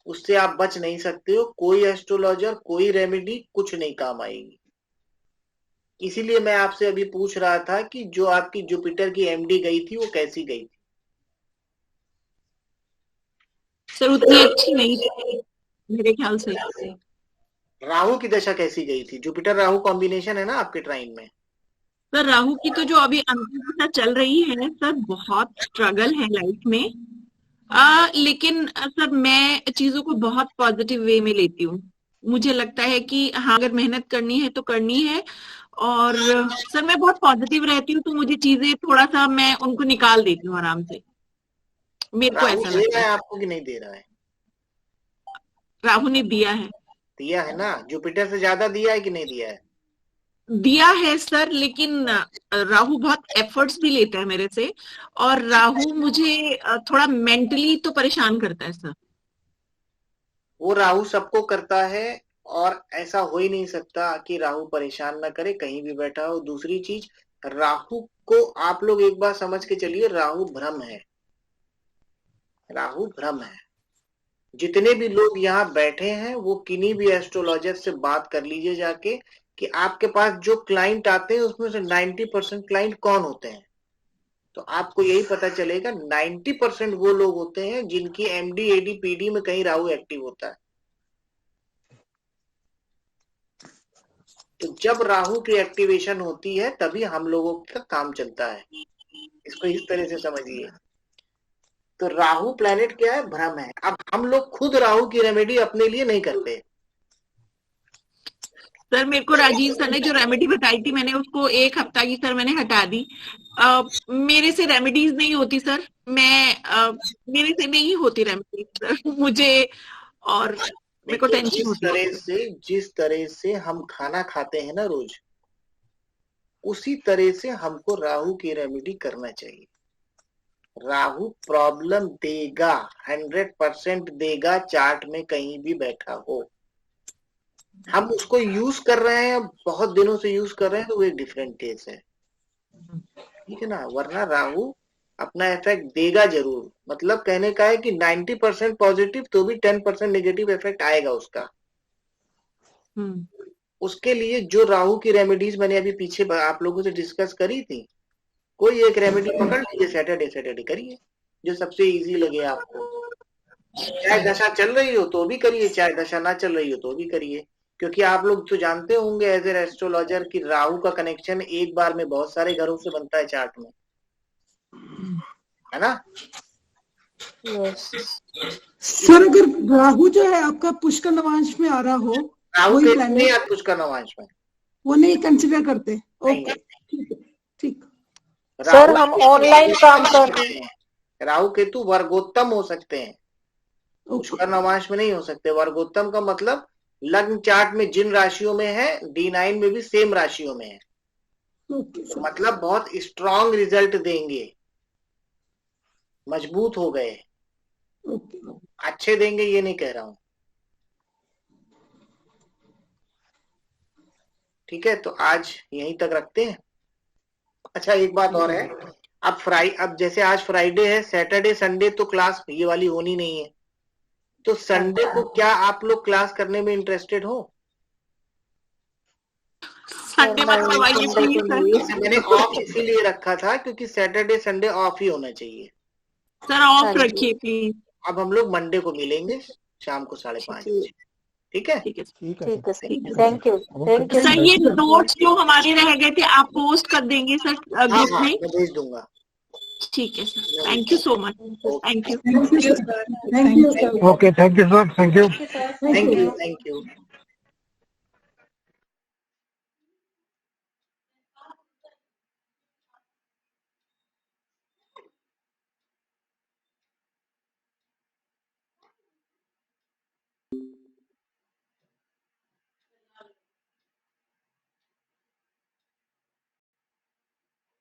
उससे आप बच नहीं सकते हो। कोई एस्ट्रोलॉजर, कोई रेमेडी कुछ नहीं काम आएगी। इसीलिए मैं आपसे अभी पूछ रहा था कि जो आपकी जुपिटर की एमडी गई थी वो कैसी गई थी? सर उतनी अच्छी नहीं थी। मेरे ख्याल से। राहु की दशा कैसी गई थी? जुपिटर राहु कॉम्बिनेशन है ना आपके ट्राइन में। सर राहु की तो जो अभी अंतर्दशा चल रही है सर, बहुत स्ट्रगल है लाइफ में। लेकिन सर मैं चीजों को बहुत पॉजिटिव वे में लेती हूँ। मुझे लगता है कि हाँ, अगर मेहनत करनी है तो करनी है, और सर मैं बहुत पॉजिटिव रहती हूँ, तो मुझे चीजें थोड़ा सा मैं उनको निकाल देती हूँ आराम से। मेरे को राहु ऐसा दे लगता रहा है है। आपको कि नहीं दे रहा है? राहु ने दिया है। दिया है ना? जुपिटर से ज्यादा दिया है कि नहीं दिया है? दिया है सर, लेकिन राहु बहुत एफर्ट्स भी लेता है मेरे से, और राहु मुझे थोड़ा मेंटली तो परेशान करता है सर। वो राहु सबको करता है, और ऐसा हो ही नहीं सकता कि राहु परेशान ना करे कहीं भी बैठा हो। दूसरी चीज, राहु को आप लोग एक बार समझ के चलिए, राहु भ्रम है। राहु भ्रम है। जितने भी लोग यहाँ बैठे हैं वो किन्हीं भी एस्ट्रोलॉजर से बात कर लीजिए जाके कि आपके पास जो क्लाइंट आते हैं उसमें से 90% क्लाइंट कौन होते हैं, तो आपको यही पता चलेगा 90% वो लोग होते हैं जिनकी एमडी एडी पीडी में कहीं राहु एक्टिव होता है। तो जब राहु की एक्टिवेशन होती है तभी हम लोगों का काम चलता है। इसको इस तरह से समझिए। तो राहु प्लैनेट क्या है? भ्रम है। अब हम लोग खुद राहु की रेमेडी अपने लिए नहीं करते। सर मेरे को राजीव सर ने जो रेमेडी बताई थी, मैंने उसको 1 हफ्ता की सर मैंने हटा दी। मेरे से रेमेडीज नहीं होती सर, मेरे से नहीं होती रेमेडीज सर मुझे, और मेरे को टेंशन होती है। जिस तरह से हम खाना खाते हैं ना रोज, उसी तरह से हमको राहु की रेमेडी करना चाहिए। राहु प्रॉब्लम देगा, 100% देगा, चार्ट में कहीं भी बैठा हो। हम उसको यूज कर रहे हैं, बहुत दिनों से यूज कर रहे हैं, तो वो एक डिफरेंट केस है, ठीक है ना। वरना राहु अपना इफेक्ट देगा जरूर। मतलब कहने का है कि 90% पॉजिटिव तो भी 10% नेगेटिव इफेक्ट आएगा उसका। उसके लिए जो राहु की रेमेडीज मैंने अभी पीछे आप लोगों से डिस्कस करी थी, कोई एक रेमेडी पकड़ लीजिए, सैटरडे करिए, जो सबसे इजी लगे आपको। चाहे दशा चल रही हो तो भी करिए, चाहे दशा ना चल रही हो तो भी करिए, क्योंकि आप लोग तो जानते होंगे एज ए एस्ट्रोलॉजर कि राहु का कनेक्शन एक बार में बहुत सारे घरों से बनता है चार्ट में, है ना। सर अगर राहु जो है आपका पुष्कर नवांश में आ रहा हो, राहु के नहीं आप पुष्कर नवांश में वो नहीं कंसिडर करते। ओके ठीक। सर हम ऑनलाइन काम कर रहे हैं। राहु केतु वर्गोत्तम हो सकते हैं, पुष्कर नवांश में नहीं हो सकते। वर्गोत्तम का मतलब लग्न चार्ट में जिन राशियों में है, D9 में भी सेम राशियों में है, तो मतलब बहुत स्ट्रांग रिजल्ट देंगे, मजबूत हो गए, अच्छे देंगे, ये नहीं कह रहा हूं, ठीक है। तो आज यहीं तक रखते हैं। अच्छा एक बात और है, अब जैसे आज फ्राइडे है, सैटरडे संडे तो क्लास ये वाली होनी नहीं है, तो संडे को क्या आप लोग क्लास करने में इंटरेस्टेड हो? संडे मत करवाइए प्लीज सर। मैंने ऑफ इसीलिए रखा था क्योंकि सैटरडे संडे ऑफ ही होना चाहिए। सर ऑफ रखिए प्लीज। अब हम लोग मंडे को मिलेंगे शाम को 5:30 बजे, ठीक है? ठीक है थैंक यू सर। ये नोट्स जो हमारे रह गए थे आप पोस्ट कर देंगे सर ग्रुप में? मैं भेज दूंगा। ठीक है sir, thank you so much. Thank you. Okay, thank you sir, thank you. Thank you.